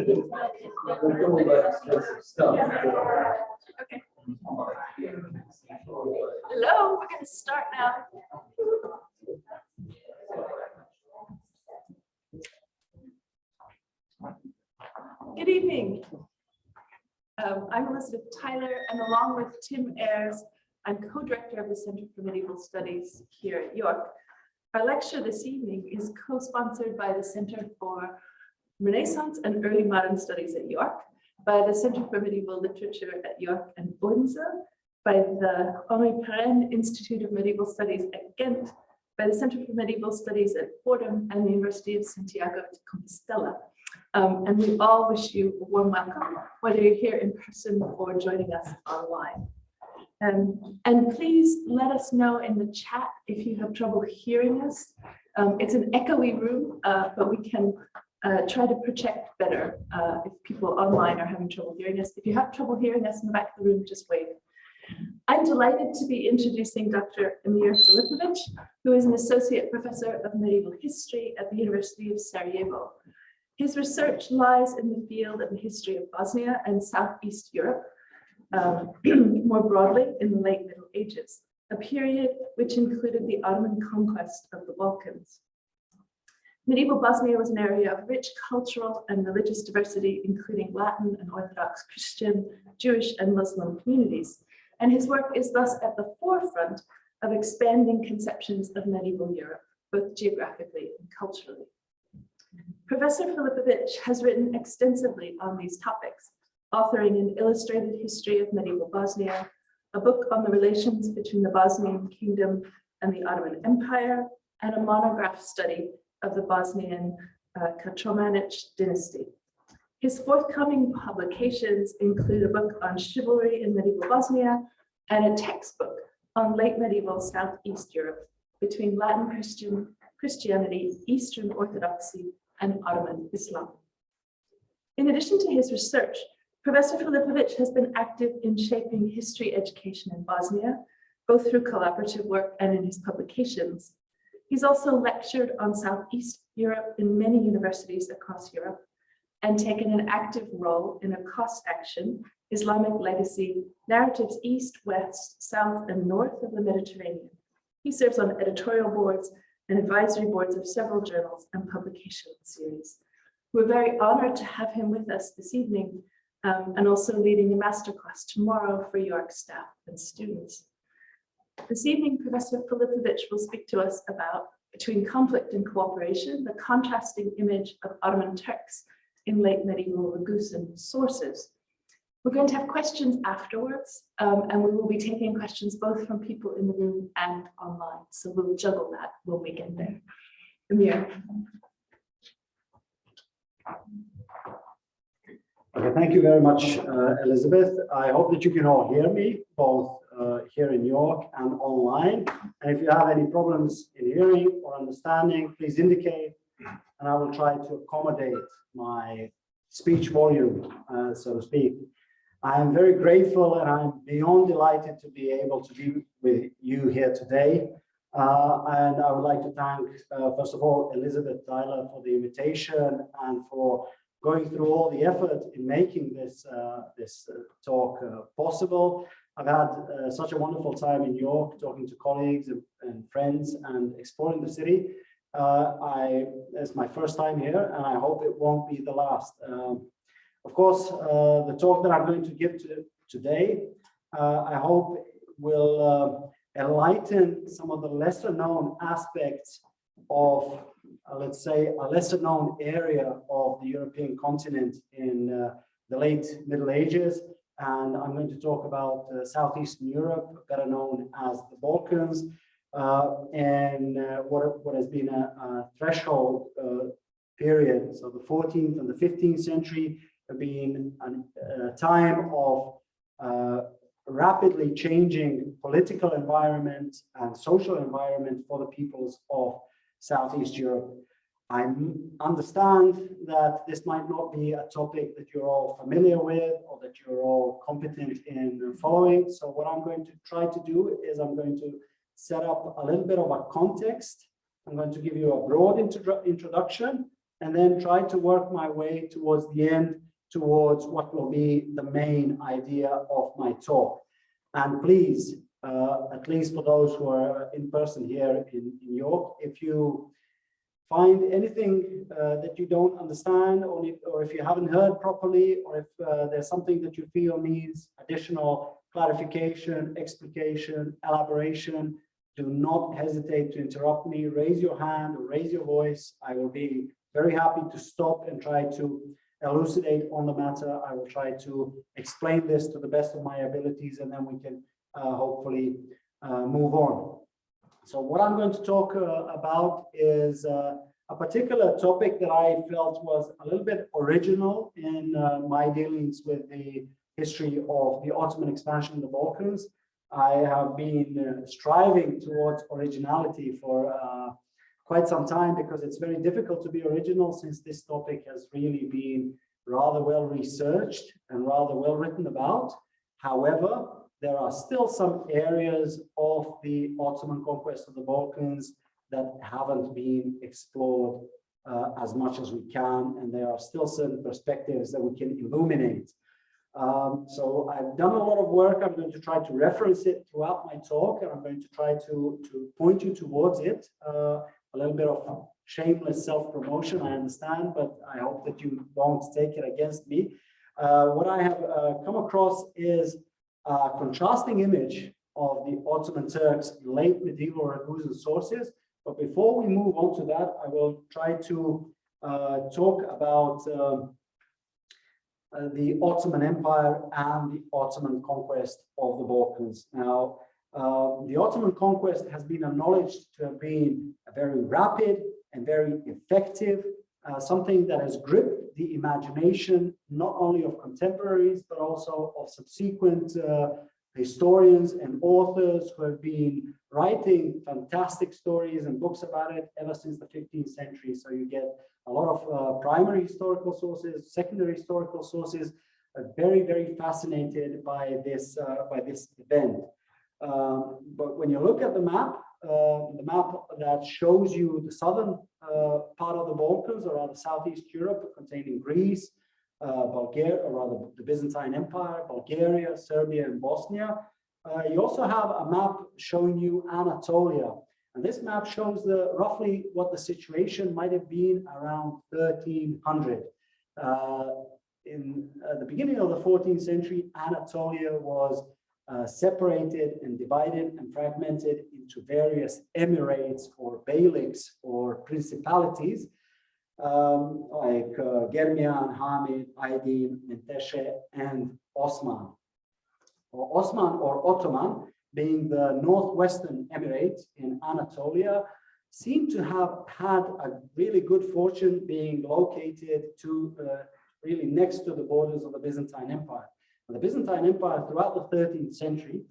Okay. Hello, we're going to start now. Good evening. I'm Elizabeth Tyler, and along with Tim Ayres, I'm co-director of the Center for Medieval Studies here at York. Our lecture this evening is co-sponsored by the Center for Renaissance and Early Modern Studies at York, by the Center for Medieval Literature at York and Odense, by the Henri Perrin Institute of Medieval Studies at Ghent, by the Center for Medieval Studies at Fordham and the University of Santiago de Compostela. And we all wish you a warm welcome, whether you're here in person or joining us online. And please let us know in the chat if you have trouble hearing us. It's an echoey room, but we can try to project better if people online are having trouble hearing us. If you have trouble hearing us in the back of the room, just wave. I'm delighted to be introducing Dr. Emir Filipović, who is an associate professor of medieval history at the University of Sarajevo. His research lies in the field of the history of Bosnia and Southeast Europe, more broadly in the late Middle Ages, a period which included the Ottoman conquest of the Balkans. Medieval Bosnia was an area of rich cultural and religious diversity, including Latin and Orthodox Christian, Jewish, and Muslim communities. And his work is thus at the forefront of expanding conceptions of medieval Europe, both geographically and culturally. Professor Filipović has written extensively on these topics, authoring an illustrated history of medieval Bosnia, a book on the relations between the Bosnian kingdom and the Ottoman Empire, and a monograph study of the Bosnian Katromanic dynasty. His forthcoming publications include a book on chivalry in medieval Bosnia and a textbook on late medieval Southeast Europe between Latin Christianity, Eastern Orthodoxy, and Ottoman Islam. In addition to his research, Professor Filipović has been active in shaping history education in Bosnia, both through collaborative work and in his publications. He's also lectured on Southeast Europe in many universities across Europe and taken an active role in a cost action, Islamic legacy, narratives east, west, south, and north of the Mediterranean. He serves on editorial boards and advisory boards of several journals and publication series. We're very honored to have him with us this evening and also leading a masterclass tomorrow for York staff and students. This evening, Professor Filipović will speak to us about Between Conflict and Cooperation, the contrasting image of Ottoman Turks in late medieval Ragusan sources. We're going to have questions afterwards, and we will be taking questions both from people in the room and online. So we'll juggle that when we get there. Emir. Okay, thank you very much, Elizabeth. I hope that you can all hear me, both here in York and online. And if you have any problems in hearing or understanding, please indicate, and I will try to accommodate my speech volume, so to speak. I am very grateful and I'm beyond delighted to be able to be with you here today. And I would like to thank, first of all, Elizabeth Tyler for the invitation and for going through all the effort in making this talk possible. I've had such a wonderful time in York, talking to colleagues and friends and exploring the city. It's my first time here, and I hope it won't be the last. Of course, the talk that I'm going to give today, I hope will enlighten some of the lesser known aspects of, let's say, a lesser known area of the European continent in the late Middle Ages. And I'm going to talk about Southeastern Europe, better known as the Balkans, and what has been a threshold period. So the 14th and the 15th century have been a time of rapidly changing political environment and social environment for the peoples of Southeast Europe. I understand that this might not be a topic that you're all familiar with or that you're all competent in following. So what I'm going to try to do is I'm going to set up a little bit of a context. I'm going to give you a broad introduction, and then try to work my way towards the end, towards what will be the main idea of my talk. And please, at least for those who are in person here in York, if you find anything that you don't understand, or if you haven't heard properly, or if there's something that you feel needs additional clarification, explication, elaboration, do not hesitate to interrupt me. Raise your hand or raise your voice. I will be very happy to stop and try to elucidate on the matter. I will try to explain this to the best of my abilities, and then we can hopefully move on. So what I'm going to talk about is a particular topic that I felt was a little bit original in my dealings with the history of the Ottoman expansion in the Balkans. I have been striving towards originality for quite some time, because it's very difficult to be original, since this topic has really been rather well researched and rather well written about. However, there are still some areas of the Ottoman conquest of the Balkans that haven't been explored as much as we can, and there are still certain perspectives that we can illuminate. So I've done a lot of work. I'm going to try to reference it throughout my talk, and I'm going to try to point you towards it. A little bit of shameless self-promotion, I understand, but I hope that you won't take it against me. What I have come across is a contrasting image of the Ottoman Turks in late medieval Ragusan sources. But before we move on to that, I will try to talk about the Ottoman Empire and the Ottoman conquest of the Balkans. Now, the Ottoman conquest has been acknowledged to have been a very rapid and very effective, something that has gripped the imagination not only of contemporaries, but also of subsequent historians and authors who have been writing fantastic stories and books about it ever since the 15th century. So you get a lot of primary historical sources, secondary historical sources, very, very fascinated by this event. But when you look at the map that shows you the southern part of the Balkans, or rather Southeast Europe, containing Greece, Bulgaria, or rather the Byzantine Empire, Bulgaria, Serbia, and Bosnia. You also have a map showing you Anatolia. And this map shows roughly what the situation might have been around 1300. In the beginning of the 14th century, Anatolia was separated and divided and fragmented into various emirates or beyliks or principalities, like Germian, Hamid, Aydin, Menteşe, and Osman. Osman or Ottoman, being the northwestern emirate in Anatolia, seem to have had a really good fortune being located really next to the borders of the Byzantine Empire. The Byzantine Empire throughout the 13th century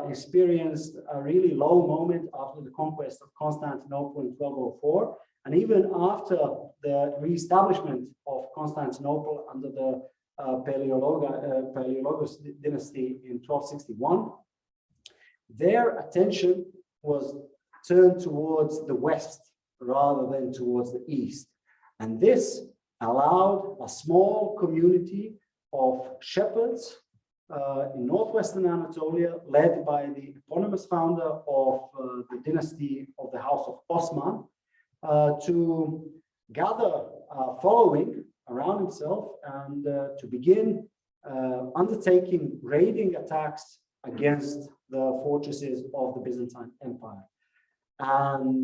experienced a really low moment after the conquest of Constantinople in 1204, and even after the re-establishment of Constantinople under the Paleologos dynasty in 1261, their attention was turned towards the west rather than towards the east. And this allowed a small community of shepherds in northwestern Anatolia, led by the eponymous founder of the dynasty of the House of Osman, to gather following around himself and to begin undertaking raiding attacks against the fortresses of the Byzantine Empire. And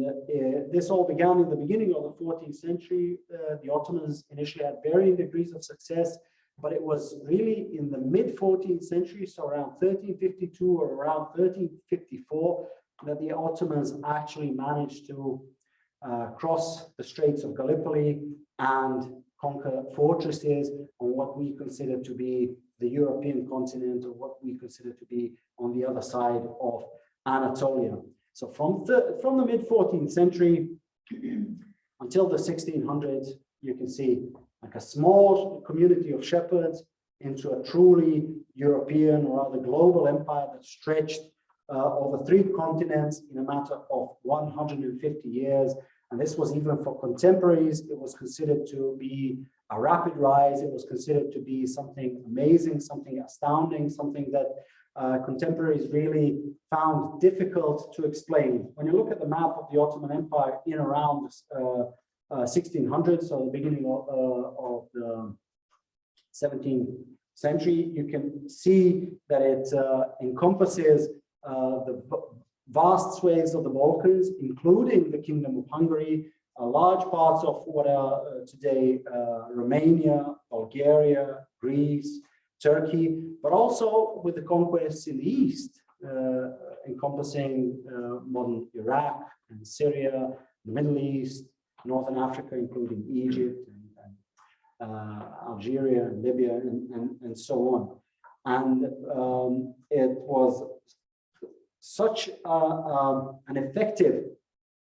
this all began in the beginning of the 14th century. The Ottomans initially had varying degrees of success, but it was really in the mid-14th century, so around 1352 or around 1354, that the Ottomans actually managed to cross the Straits of Gallipoli and conquer fortresses on what we consider to be the European continent, or what we consider to be on the other side of Anatolia. So from the mid-14th century until the 1600s, you can see like a small community of shepherds into a truly European or rather global empire that stretched over 3 continents in a matter of 150 years. And this was even for contemporaries, it was considered to be a rapid rise. It was considered to be something amazing, something astounding, something that contemporaries really found difficult to explain. When you look at the map of the Ottoman Empire in around 1600, so the beginning of the 17th century, you can see that it encompasses the vast swathes of the Balkans, including the Kingdom of Hungary, large parts of what are today Romania, Bulgaria, Greece, Turkey, but also with the conquests in the east, encompassing modern Iraq and Syria, the Middle East, Northern Africa, including Egypt and Algeria and Libya and so on. And it was such an effective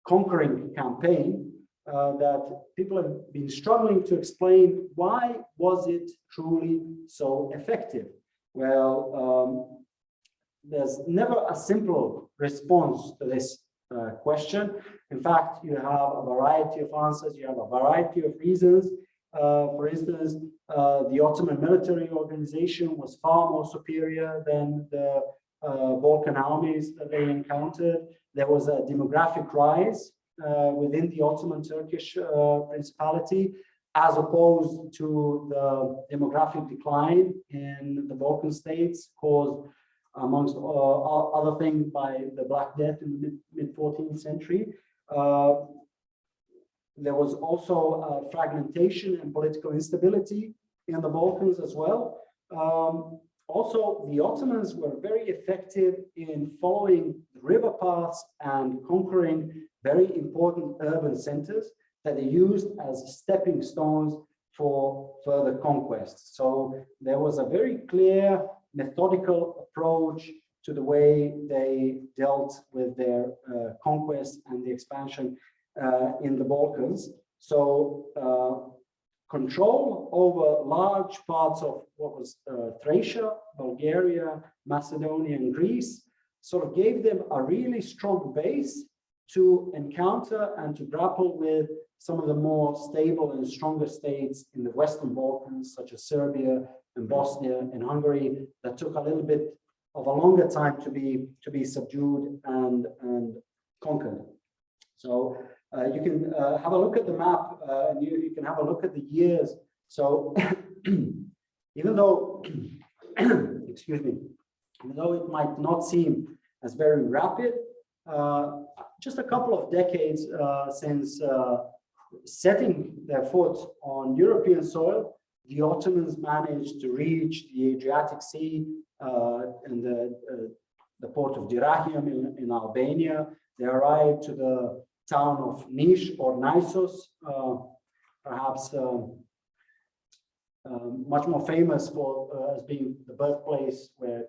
conquering campaign that people have been struggling to explain why was it truly so effective. Well, there's never a simple response to this question. In fact, you have a variety of answers, you have a variety of reasons. For instance, the Ottoman military organization was far more superior than the Balkan armies that they encountered. There was a demographic rise within the Ottoman Turkish principality, as opposed to the demographic decline in the Balkan states caused, amongst other things, by the Black Death in the mid-14th century. There was also fragmentation and political instability in the Balkans as well. Also, the Ottomans were very effective in following the river paths and conquering very important urban centers that they used as stepping stones for further conquests. So there was a very clear methodical approach to the way they dealt with their conquest and the expansion in the Balkans. So control over large parts of what was Thracia, Bulgaria, Macedonia, and Greece sort of gave them a really strong base to encounter and to grapple with some of the more stable and stronger states in the Western Balkans, such as Serbia and Bosnia and Hungary, that took a little bit of a longer time to be subdued and conquered. So you can have a look at the map, and you can have a look at the years. So even though, excuse me, even though it might not seem as very rapid, just a couple of decades since setting their foot on European soil, the Ottomans managed to reach the Adriatic Sea and the port of Dyrrhachium in Albania. They arrived to the town of Niš or Naissos, perhaps much more famous for as being the birthplace where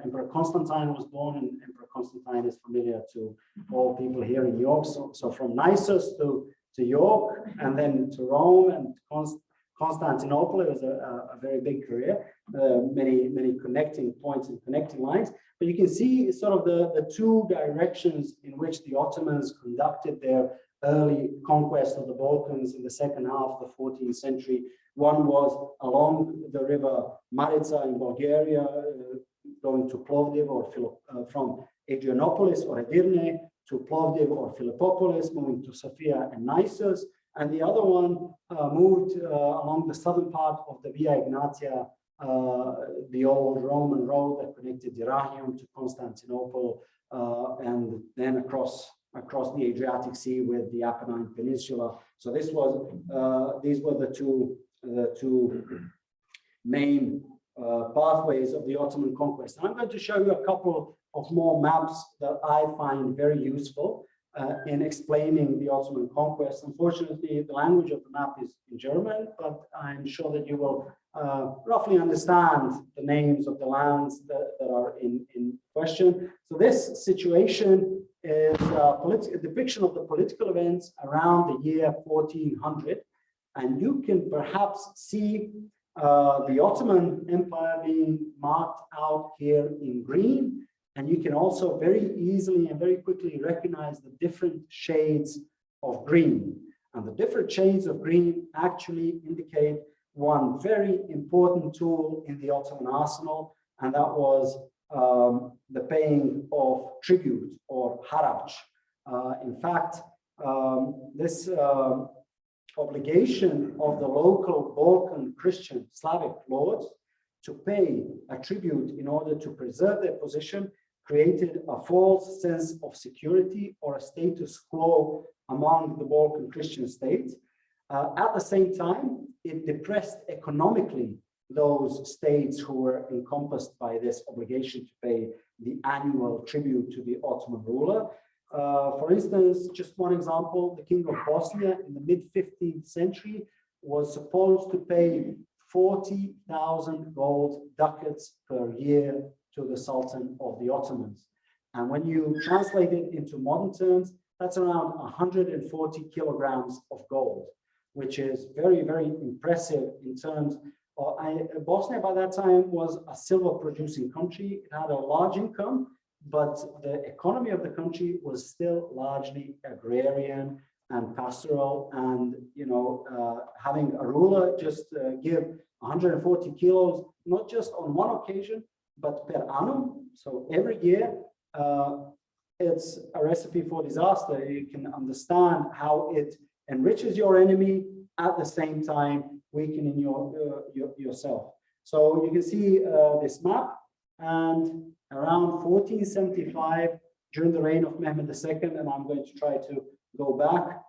Emperor Constantine was born, and Emperor Constantine is familiar to all people here in York. So from Naissos to York, and then to Rome and Constantinople. It was a very big career, many connecting points and connecting lines. But you can see sort of the two directions in which the Ottomans conducted their early conquest of the Balkans in the second half of the 14th century. One was along the river Marica in Bulgaria, going to Plovdiv or from Adrianopolis or Edirne to Plovdiv or Filipopolis, moving to Sofia and Naissos. And the other one moved along the southern part of the Via Egnatia, the old Roman road that connected Dyrrhachium to Constantinople, and then across the Adriatic Sea with the Apennine Peninsula. So this was these were the two main pathways of the Ottoman conquest. And I'm going to show you a couple of more maps that I find very useful in explaining the Ottoman conquest. Unfortunately, the language of the map is in German, but I'm sure that you will roughly understand the names of the lands that are in question. So this situation is a depiction of the political events around the year 1400. And you can perhaps see the Ottoman Empire being marked out here in green. And you can also very easily and very quickly recognize the different shades of green. And the different shades of green actually indicate one very important tool in the Ottoman arsenal, and that was the paying of tribute or haraj. In fact, this obligation of the local Balkan Christian Slavic lords to pay a tribute in order to preserve their position created a false sense of security or a status quo among the Balkan Christian states. At the same time, it depressed economically those states who were encompassed by this obligation to pay the annual tribute to the Ottoman ruler. For instance, just one example, the King of Bosnia in the mid-15th century was supposed to pay 40,000 gold ducats per year to the Sultan of the Ottomans. And when you translate it into modern terms, that's around 140 kilograms of gold, which is very, very impressive in terms of, Bosnia by that time was a silver producing country. It had a large income, but the economy of the country was still largely agrarian and pastoral. And, you know, having a ruler just give 140 kilos, not just on one occasion, but per annum. So every year, it's a recipe for disaster. You can understand how it enriches your enemy at the same time weakening yourself. So you can see this map, and around 1475, during the reign of Mehmed II, and I'm going to try to go back,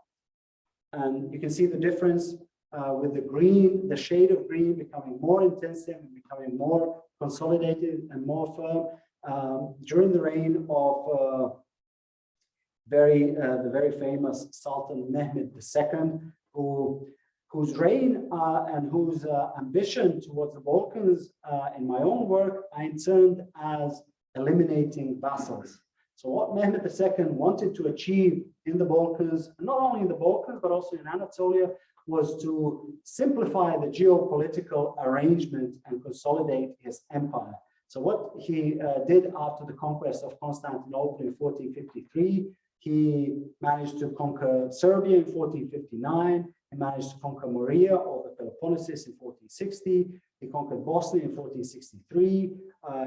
and you can see the difference with the green, the shade of green becoming more intensive and becoming more consolidated and more firm during the reign of the very famous Sultan Mehmed II, whose reign and whose ambition towards the Balkans, in my own work, I termed as eliminating vassals. So what Mehmed II wanted to achieve in the Balkans, not only in the Balkans, but also in Anatolia, was to simplify the geopolitical arrangement and consolidate his empire. So what he did after the conquest of Constantinople in 1453, he managed to conquer Serbia in 1459, he managed to conquer Morea or the Peloponnesus in 1460, he conquered Bosnia in 1463,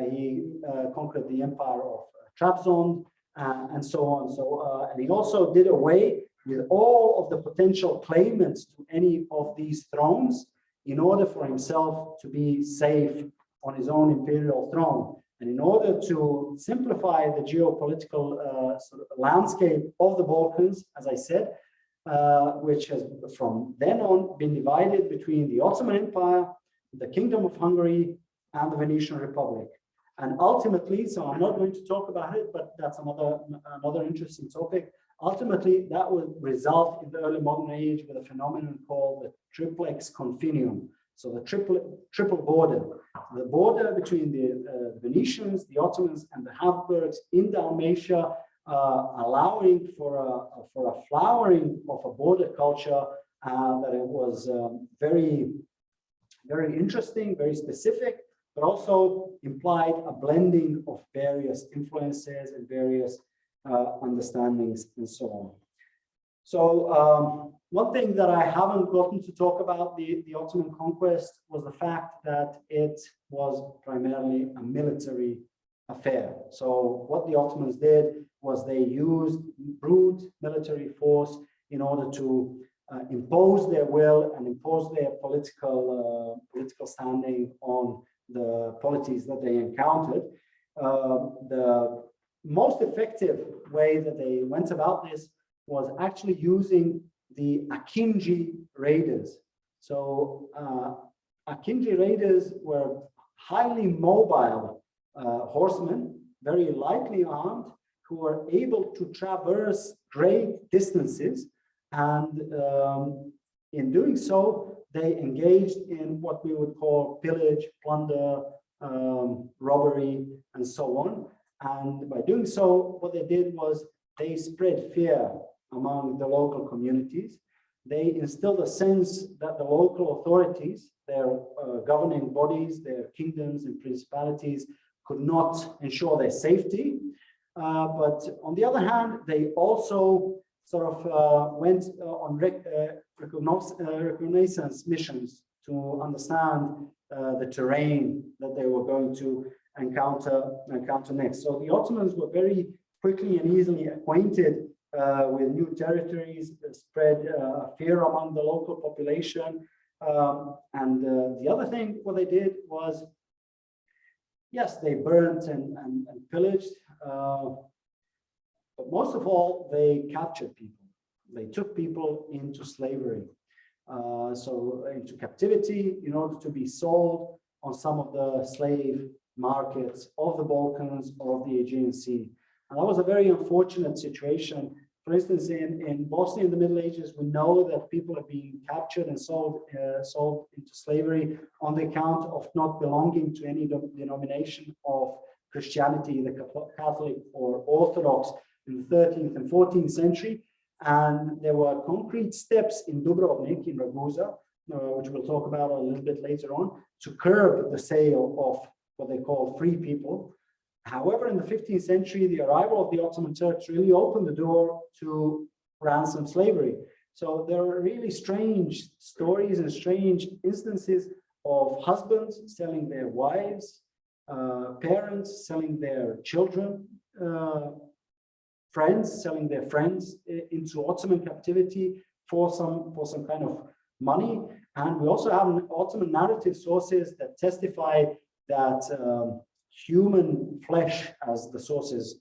he conquered the empire of Trabzon, and so on. So, and he also did away with all of the potential claimants to any of these thrones in order for himself to be safe on his own imperial throne. And in order to simplify the geopolitical sort of landscape of the Balkans, as I said, which has from then on been divided between the Ottoman Empire, the Kingdom of Hungary, and the Venetian Republic. And ultimately, so I'm not going to talk about it, but that's another interesting topic. Ultimately, that would result in the early modern age with a phenomenon called the triplex confinium. So the triple border, the border between the Venetians, the Ottomans, and the Habsburgs in Dalmatia, allowing for a flowering of a border culture that it was very, very interesting, very specific, but also implied a blending of various influences and various understandings and so on. So one thing that I haven't gotten to talk about the Ottoman conquest was the fact that it was primarily a military affair. So what the Ottomans did was they used brute military force in order to impose their will and impose their political standing on the polities that they encountered. The most effective way that they went about this was actually using the Akinji raiders. So Akinji raiders were highly mobile horsemen, very lightly armed, who were able to traverse great distances. And in doing so, they engaged in what we would call pillage, plunder, robbery, and so on. And by doing so, what they did was they spread fear among the local communities. They instilled a sense that the local authorities, their governing bodies, their kingdoms and principalities could not ensure their safety. But on the other hand, they also sort of went on reconnaissance missions to understand the terrain that they were going to encounter next. So the Ottomans were very quickly and easily acquainted with new territories, spread fear among the local population. And the other thing what they did was, yes, they burnt and pillaged, but most of all, they captured people. They took people into slavery, so into captivity in order to be sold on some of the slave markets of the Balkans or of the Aegean Sea. And that was a very unfortunate situation. For instance, in Bosnia in the Middle Ages, we know that people are being captured and sold into slavery on the account of not belonging to any denomination of Christianity, the Catholic or Orthodox, in the 13th and 14th century. And there were concrete steps in Dubrovnik, in Ragusa, which we'll talk about a little bit later on, to curb the sale of what they call free people. However, in the 15th century, the arrival of the Ottoman Turks really opened the door to ransom slavery. So there are really strange stories and strange instances of husbands selling their wives, parents selling their children, friends selling their friends into Ottoman captivity for some kind of money. And we also have Ottoman narrative sources that testify that human flesh, as the sources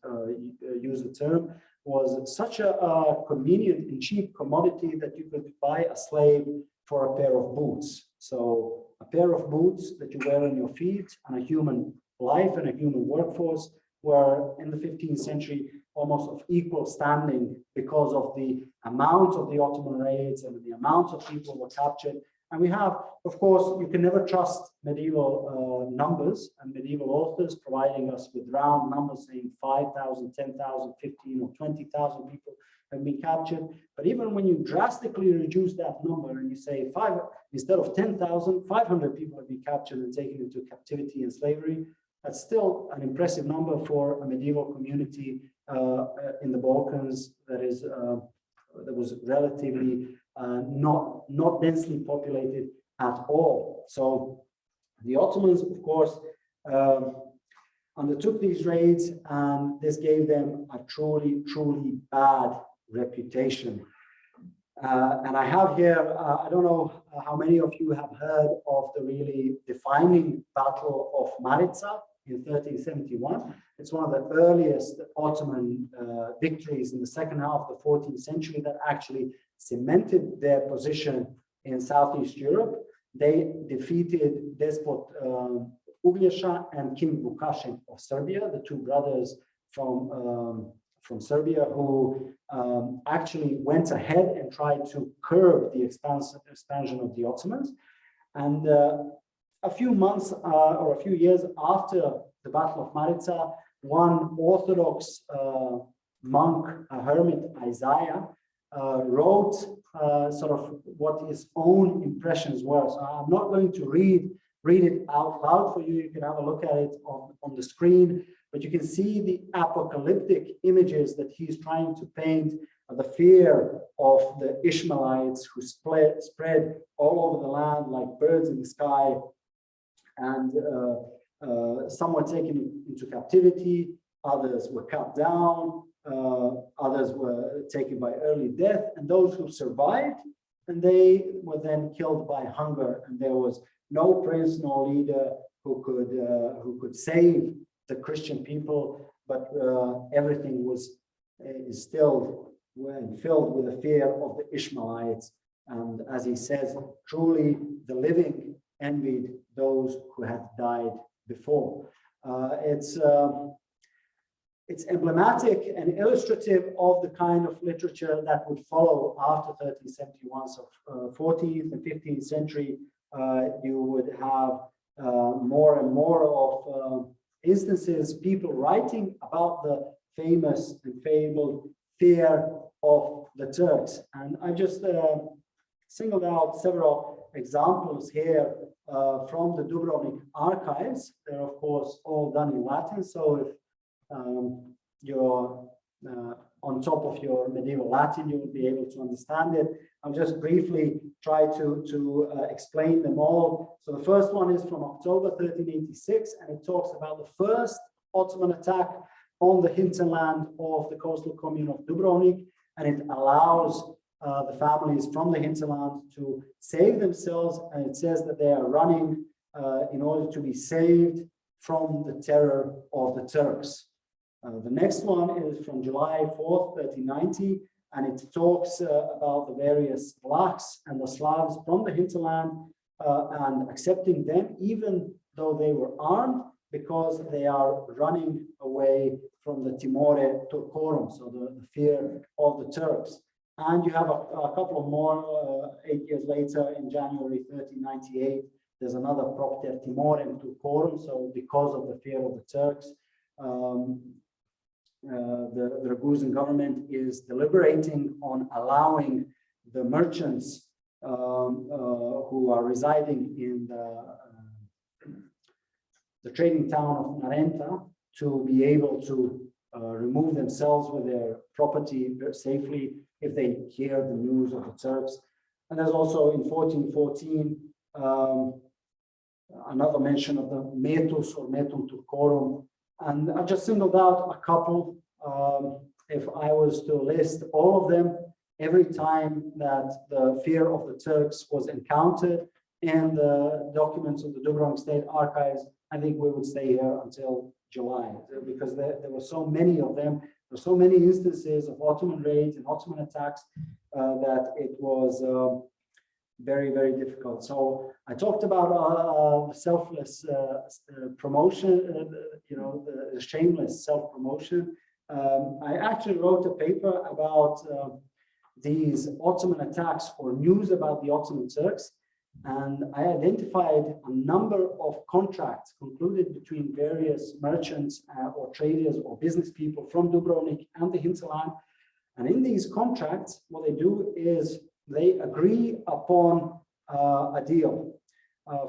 use the term, was such a convenient and cheap commodity that you could buy a slave for a pair of boots. So a pair of boots that you wear on your feet and a human life and a human workforce were in the 15th century almost of equal standing because of the amount of the Ottoman raids and the amount of people who were captured. And we have, of course, you can never trust medieval numbers and medieval authors providing us with round numbers saying 5,000, 10,000, 15 or 20,000 people have been captured. But even when you drastically reduce that number and you say instead of 10,000, 500 people have been captured and taken into captivity and slavery, that's still an impressive number for a medieval community in the Balkans that was relatively not densely populated at all. So the Ottomans, of course, undertook these raids, and this gave them a truly bad reputation. And I have here, I don't know how many of you have heard of the really defining Battle of Marica in 1371. It's one of the earliest Ottoman victories in the second half of the 14th century that actually cemented their position in Southeast Europe. They defeated Despot Uglješa and King Vukašin of Serbia, the two brothers from Serbia, who actually went ahead and tried to curb the expansion of the Ottomans. And a few months or a few years after the Battle of Marica, one Orthodox monk, Hermit Isaiah, wrote sort of what his own impressions were. So I'm not going to read it out loud for you. You can have a look at it on the screen, but you can see the apocalyptic images that he's trying to paint, the fear of the Ishmaelites who spread all over the land like birds in the sky, and some were taken into captivity, others were cut down, others were taken by early death, and those who survived, and they were then killed by hunger, and there was no prince nor leader who could save the Christian people, but everything was still filled with the fear of the Ishmaelites. And as he says, truly the living envied those who had died before. It's emblematic and illustrative of the kind of literature that would follow after 1371. So 14th and 15th century, you would have more and more of instances, people writing about the famous and fabled fear of the Turks. And I just singled out several examples here from the Dubrovnik archives. They're of course all done in Latin, so if you're on top of your medieval Latin, you will be able to understand it. I'll just briefly try to explain them all. So the first one is from October 1386, and it talks about the first Ottoman attack on the hinterland of the coastal commune of Dubrovnik, and it allows the families from the hinterland to save themselves, and it says that they are running in order to be saved from the terror of the Turks. The next one is from July 4th, 1390, and it talks about the various Vlachs and the Slavs from the hinterland and accepting them, even though they were armed, because they are running away from the Timore Turcorum, so the fear of the Turks. And you have a couple of more 8 years later, in January 1398, there's another Propter Timorem Turcorum, so because of the fear of the Turks, the Ragusan government is deliberating on allowing the merchants who are residing in the trading town of Narenta to be able to remove themselves with their property safely if they hear the news of the Turks. And there's also in 1414 another mention of the Metus or Metum Turcorum. And I just singled out a couple. If I was to list all of them, every time that the fear of the Turks was encountered in the documents of the Dubrovnik State Archives, I think we would stay here until July, because there were so many of them. There were so many instances of Ottoman raids and Ottoman attacks that it was very, very difficult. So I talked about selfless promotion, the shameless self-promotion. I actually wrote a paper about these Ottoman attacks or news about the Ottoman Turks, and I identified a number of contracts concluded between various merchants or traders or business people from Dubrovnik and the hinterland. And in these contracts, what they do is they agree upon a deal.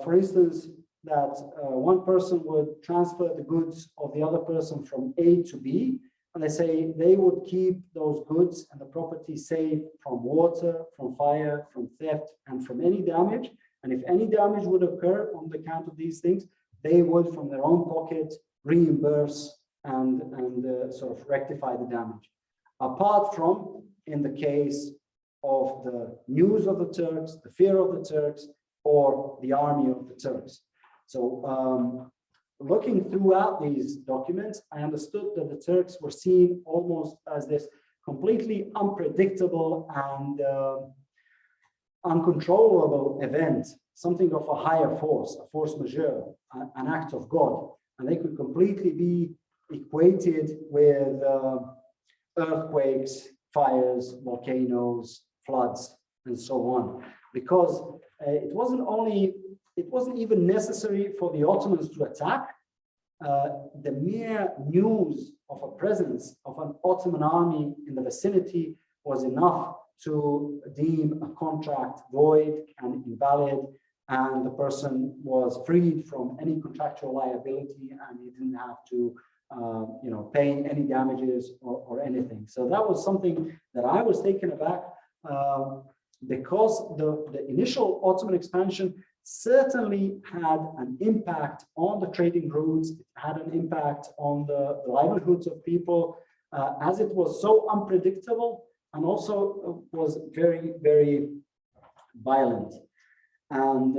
For instance, that one person would transfer the goods of the other person from A to B, and they say they would keep those goods and the property safe from water, from fire, from theft, and from any damage. And if any damage would occur on the account of these things, they would, from their own pocket, reimburse and sort of rectify the damage. Apart from, in the case of the news of the Turks, the fear of the Turks, or the army of the Turks. So looking throughout these documents, I understood that the Turks were seen almost as this completely unpredictable and uncontrollable event, something of a higher force, a force majeure, an act of God. And they could completely be equated with earthquakes, fires, volcanoes, floods, and so on. Because it wasn't even necessary for the Ottomans to attack. The mere news of a presence of an Ottoman army in the vicinity was enough to deem a contract void and invalid, and the person was freed from any contractual liability, and he didn't have to pay any damages or anything. So that was something that I was taken aback, because the initial Ottoman expansion certainly had an impact on the trading routes, it had an impact on the livelihoods of people, as it was so unpredictable and also was very, very violent. And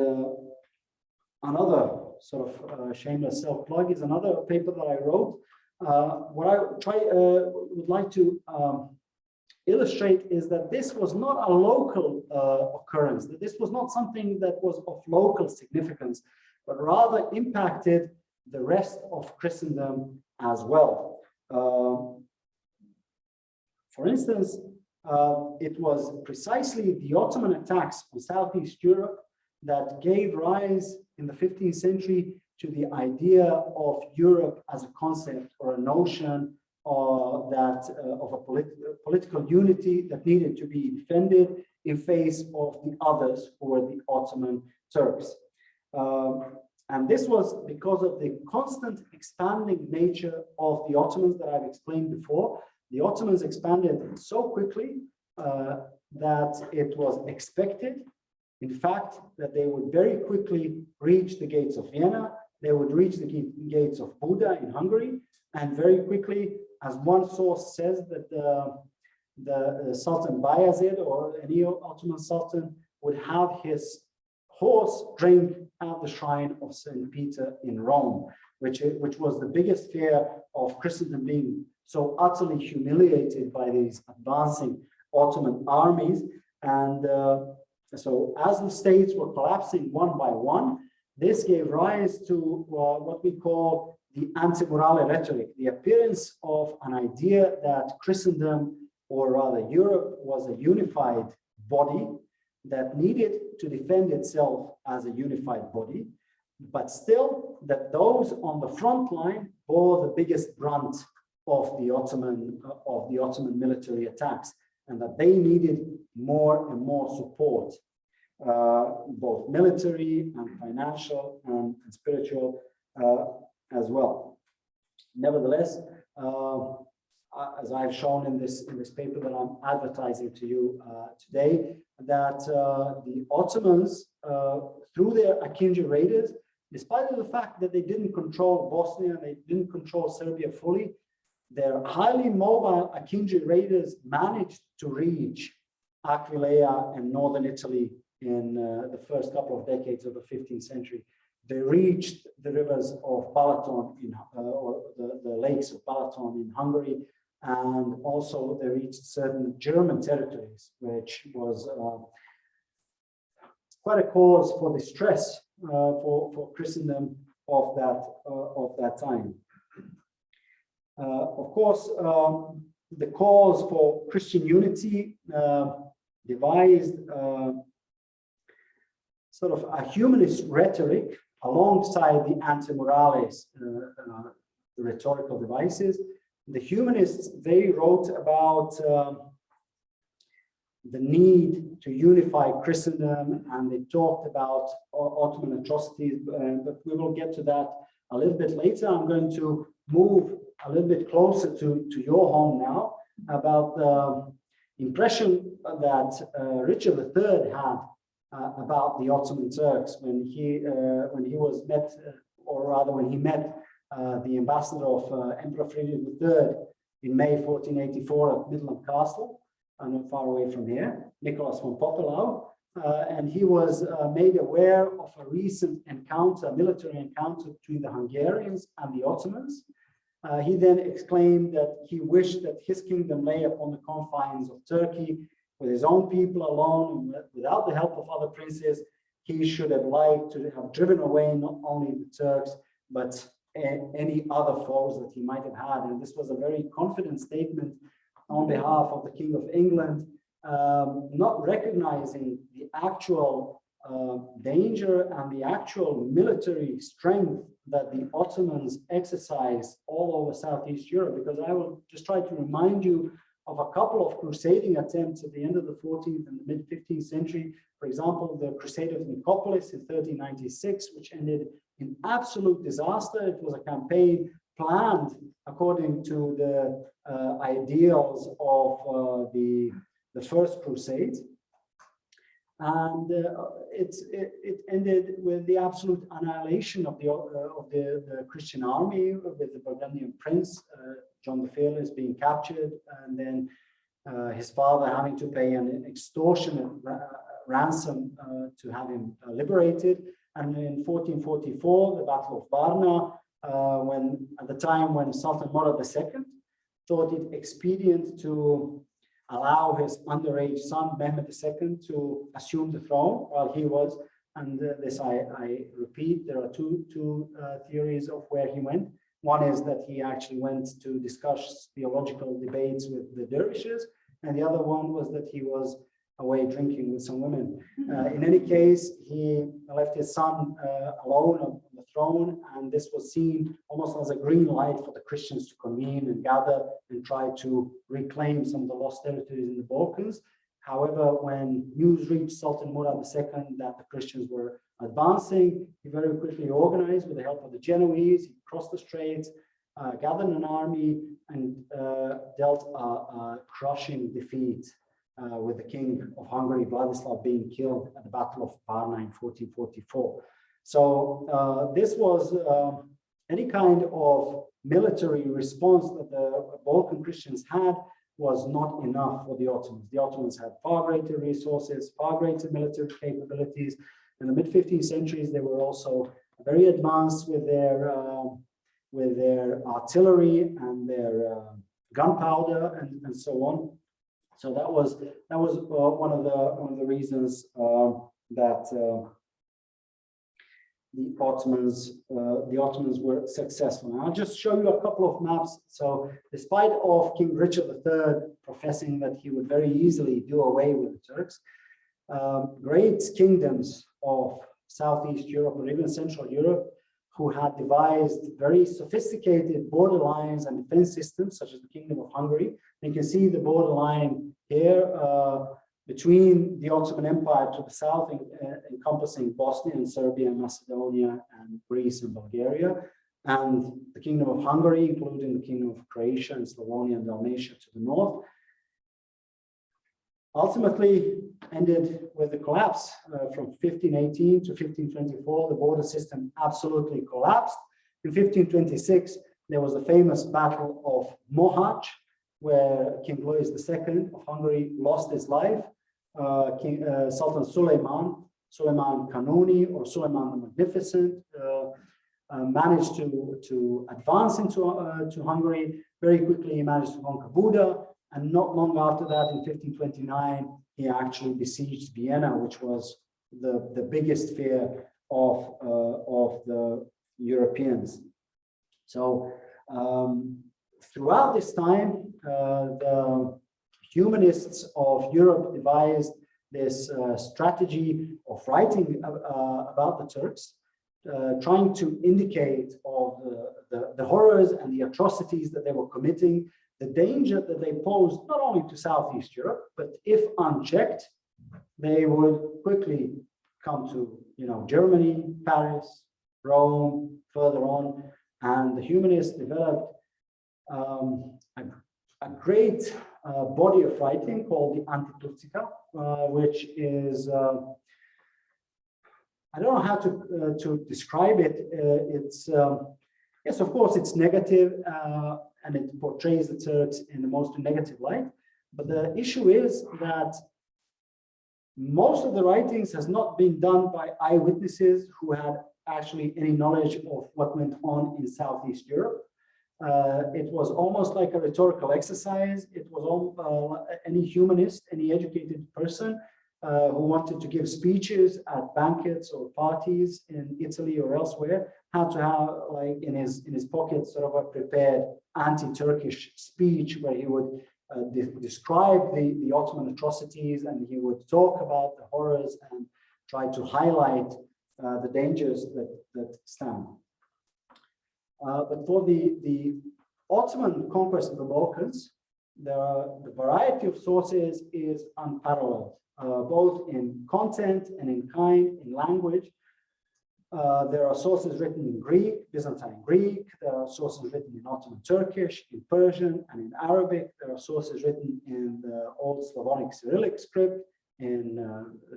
another sort of shameless self-plug is another paper that I wrote. What I would like to illustrate is that this was not a local occurrence, that this was not something that was of local significance, but rather impacted the rest of Christendom as well. For instance, it was precisely the Ottoman attacks on Southeast Europe that gave rise in the 15th century to the idea of Europe as a concept or a notion of a political unity that needed to be defended in face of the others who were the Ottoman Turks. And this was because of the constant expanding nature of the Ottomans that I've explained before. the Ottomans expanded so quickly that it was expected, in fact, that they would very quickly reach the gates of Vienna, they would reach the gates of Buda in Hungary, and very quickly, as one source says, that the Sultan Bayezid or any Ottoman Sultan would have his horse drink at the shrine of St. Peter in Rome, which was the biggest fear of Christendom being so utterly humiliated by these advancing Ottoman armies. And so as the states were collapsing one by one, this gave rise to what we call the anti-morale rhetoric, the appearance of an idea that Christendom, or rather Europe, was a unified body that needed to defend itself as a unified body, but still that those on the front line bore the biggest brunt of the Ottoman military attacks, and that they needed more and more support, both military and financial and spiritual as well. Nevertheless, as I've shown in this paper that I'm advertising to you today, that the Ottomans, through their Akinji raiders, despite of the fact that they didn't control Bosnia, they didn't control Serbia fully, their highly mobile Akinji raiders managed to reach Aquileia and northern Italy in the first couple of decades of the 15th century. They reached the rivers of Balaton, or the lakes of Balaton in Hungary, and also they reached certain German territories, which was quite a cause for distress for Christendom of that time. Of course, the cause for Christian unity devised sort of a humanist rhetoric alongside the anti-morales rhetorical devices. The humanists, they wrote about the need to unify Christendom, and they talked about Ottoman atrocities, but we will get to that a little bit later. I'm going to move a little bit closer to your home now, about the impression that Richard III had about the Ottoman Turks when he was met, or rather when he met the ambassador of Emperor Filipović III in May 1484 at Midland Castle, not far away from here, Nicholas von Popelau, and he was made aware of a recent encounter, military encounter between the Hungarians and the Ottomans. He then exclaimed that he wished that his kingdom lay upon the confines of Turkey, with his own people alone, without the help of other princes. He should have liked to have driven away not only the Turks, but any other foes that he might have had. And this was a very confident statement on behalf of the King of England, not recognizing the actual danger and the actual military strength that the Ottomans exercised all over Southeast Europe. Because I will just try to remind you of a couple of crusading attempts at the end of the 14th and the mid-15th century. For example, the Crusade of Nicopolis in 1396, which ended in absolute disaster. It was a campaign planned according to the ideals of the First Crusade. And it ended with the absolute annihilation of the Christian army, with the Burgundian prince, John the Fearless, being captured, and then his father having to pay an extortionate ransom to have him liberated. And in 1444, the Battle of Varna, at the time when Sultan Murad II thought it expedient to allow his underage son Mehmed II to assume the throne while he was, and this I repeat, there are two theories of where he went. One is that he actually went to discuss theological debates with the dervishes, and the other one was that he was away drinking with some women. In any case, he left his son alone on the throne, and this was seen almost as a green light for the Christians to convene and gather and try to reclaim some of the lost territories in the Balkans. However, when news reached Sultan Murad II that the Christians were advancing, he very quickly organized with the help of the Genoese. He crossed the straits, gathered an army and dealt a crushing defeat with the King of Hungary, Vladislav, being killed at the Battle of Varna in 1444. So this was any kind of military response that the Balkan Christians had was not enough for the Ottomans. The Ottomans had far greater resources, far greater military capabilities. In the mid-15th centuries, they were also very advanced with their artillery and their gunpowder and so on. So that was one of the reasons that the Ottomans were successful. And I'll just show you a couple of maps. So despite of King Richard III professing that he would very easily do away with the Turks, great kingdoms of Southeast Europe or even Central Europe who had devised very sophisticated border lines and defense systems, such as the Kingdom of Hungary. You can see the borderline here between the Ottoman Empire to the south, encompassing Bosnia and Serbia, Macedonia, and Greece and Bulgaria, and the Kingdom of Hungary, including the Kingdom of Croatia and Slavonia and Dalmatia to the north. Ultimately ended with the collapse from 1518 to 1524. The border system absolutely collapsed. In 1526, there was the famous Battle of Mohacs, where King Louis II of Hungary lost his life. Sultan Suleiman Kanuni, or Suleiman the Magnificent, managed to advance into Hungary. Very quickly, he managed to conquer Buda, and not long after that, in 1529, he actually besieged Vienna, which was the biggest fear of the Europeans. So throughout this time, the humanists of Europe devised this strategy of writing about the Turks, trying to indicate of the horrors and the atrocities that they were committing, the danger that they posed not only to Southeast Europe, but if unchecked, they would quickly come to Germany, Paris, Rome, further on, and the humanists developed a great body of writing called the Untitled, which is I don't know how to describe it. It's yes, of course, it's negative and it portrays the Turks in the most negative light. But the issue is that most of the writings has not been done by eyewitnesses who had actually any knowledge of what went on in Southeast Europe. It was almost like a rhetorical exercise. It was all any humanist, any educated person who wanted to give speeches at banquets or parties in Italy or elsewhere had to have, like, in his pocket, sort of a prepared anti-Turkish speech where he would describe the Ottoman atrocities, and he would talk about the horrors and try to highlight the dangers that stand. But for the Ottoman conquest of the Balkans, the variety of sources is unparalleled, both in content and in kind, in language. There are sources written in Greek, Byzantine Greek. There are sources written in Ottoman Turkish, in Persian, and in Arabic. There are sources written in the Old Slavonic Cyrillic script, in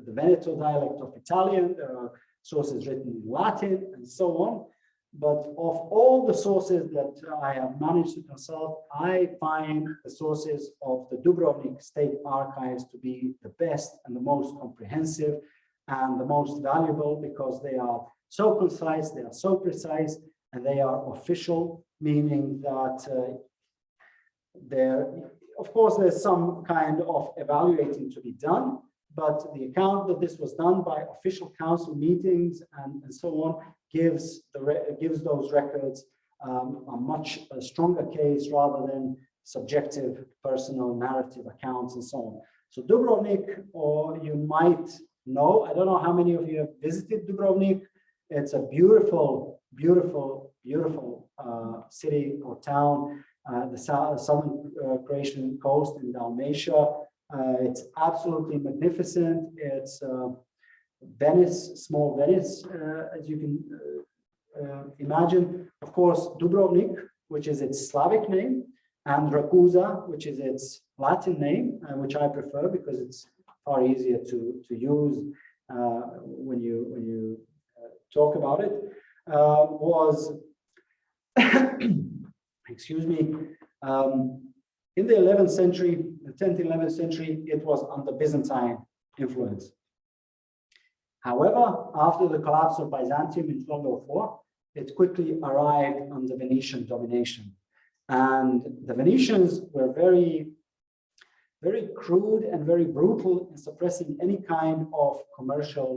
the Veneto dialect of Italian. There are sources written in Latin, and so on. But of all the sources that I have managed to consult, I find the sources of the Dubrovnik State Archives to be the best and the most comprehensive and the most valuable, because they are so concise, they are so precise, and they are official, meaning that of course, there's some kind of evaluating to be done, but the account that this was done by official council meetings and so on gives those records a much stronger case rather than subjective personal narrative accounts and so on. So Dubrovnik, or you might know, I don't know how many of you have visited Dubrovnik. It's a beautiful, beautiful, beautiful city or town, the southern Croatian coast in Dalmatia. It's absolutely magnificent. It's Venice, small Venice, as you can imagine. Of course, Dubrovnik, which is its Slavic name, and Ragusa, which is its Latin name, which I prefer because it's far easier to use when you talk about it, was, excuse me, in the 11th century, the 10th and 11th century, it was under Byzantine influence. However, after the collapse of Byzantium in 1204, it quickly arrived under Venetian domination. And the Venetians were very crude and very brutal in suppressing any kind of commercial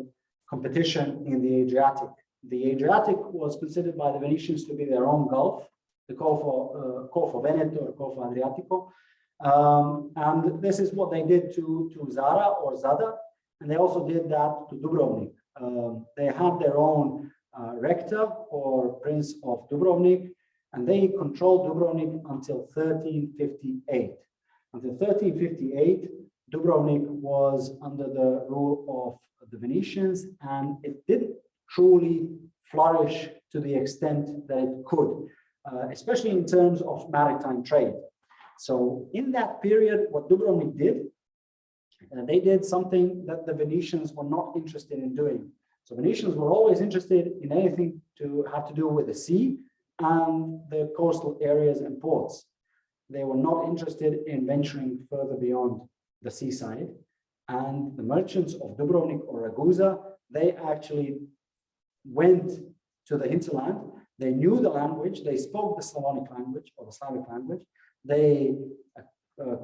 competition in the Adriatic. The Adriatic was considered by the Venetians to be their own Gulf, the Golfo Veneto or Golfo Adriatico. And this is what they did to Zara or Zada, and they also did that to Dubrovnik. They had their own rector or Prince of Dubrovnik, and they controlled Dubrovnik until 1358. Until 1358, Dubrovnik was under the rule of the Venetians, and it didn't truly flourish to the extent that it could, especially in terms of maritime trade. So in that period, what Dubrovnik did, they did something that the Venetians were not interested in doing. So Venetians were always interested in anything to have to do with the sea and the coastal areas and ports. They were not interested in venturing further beyond the seaside. And the merchants of Dubrovnik or Ragusa, they actually went to the hinterland. They knew the language, they spoke the Slavonic language or the Slavic language. They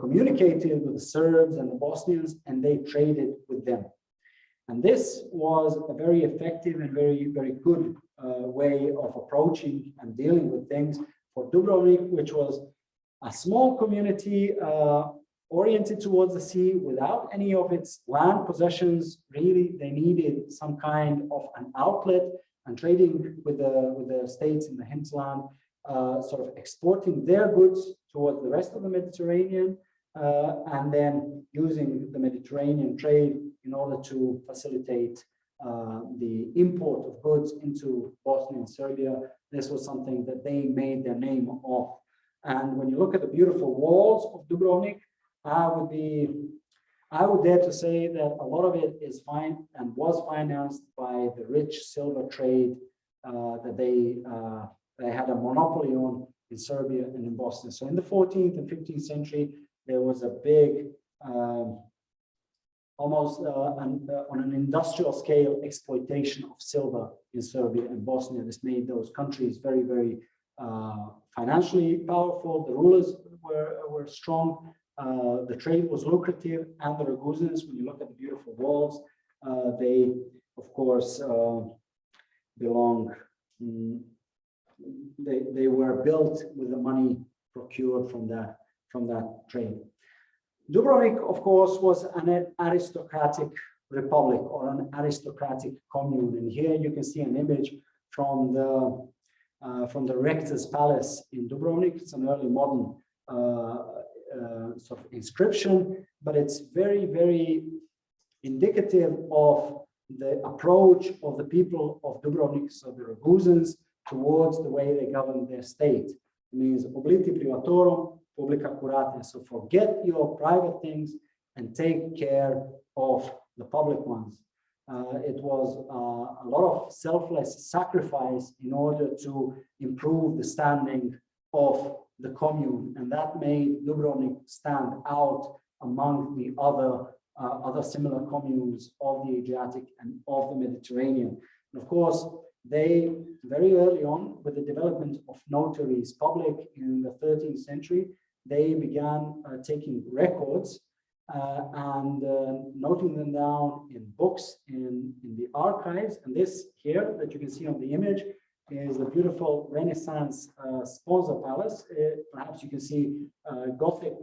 communicated with the Serbs and the Bosnians, and they traded with them. And this was a very effective and very good way of approaching and dealing with things for Dubrovnik, which was a small community oriented towards the sea without any of its land possessions. Really, they needed some kind of an outlet, and trading with the states in the hinterland, sort of exporting their goods towards the rest of the Mediterranean, and then using the Mediterranean trade in order to facilitate the import of goods into Bosnia and Serbia. This was something that they made their name of. And when you look at the beautiful walls of Dubrovnik, I would dare to say that a lot of it is fine and was financed by the rich silver trade that they had a monopoly on in Serbia and in Bosnia. So in the 14th and 15th century, there was a big, almost on an industrial scale, exploitation of silver in Serbia and Bosnia. This made those countries very financially powerful. The rulers were strong. The trade was lucrative, and the Ragusans, when you look at the beautiful walls, they, of course, belong. They were built with the money procured from that trade. Dubrovnik, of course, was an aristocratic republic or an aristocratic commune, and here you can see an image from the rector's palace in Dubrovnik. It's an early modern sort of inscription, but it's very indicative of the approach of the people of Dubrovnik, so the Ragusans, towards the way they govern their state. It means obliti privatorum publica curate. So forget your private things and take care of the public ones. It was a lot of selfless sacrifice in order to improve the standing of the commune, and that made Dubrovnik stand out among the other similar communes of the Adriatic and of the Mediterranean. And of course, they very early on, with the development of notaries public in the 13th century, they began taking records and noting them down in books in the archives. And this here that you can see on the image is the beautiful Renaissance Sponza Palace. Perhaps you can see Gothic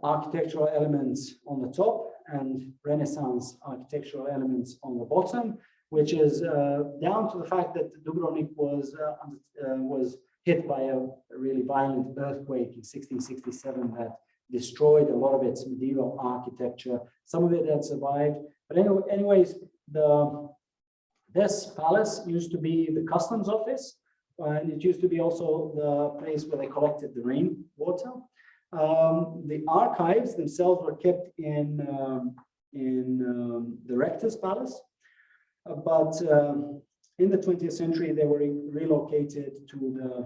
architectural elements on the top and Renaissance architectural elements on the bottom, which is down to the fact that Dubrovnik was hit by a really violent earthquake in 1667 that destroyed a lot of its medieval architecture. Some of it had survived, but anyways, this palace used to be the customs office and it used to be also the place where they collected the rainwater. The archives themselves were kept in the rector's palace, but in the 20th century they were relocated to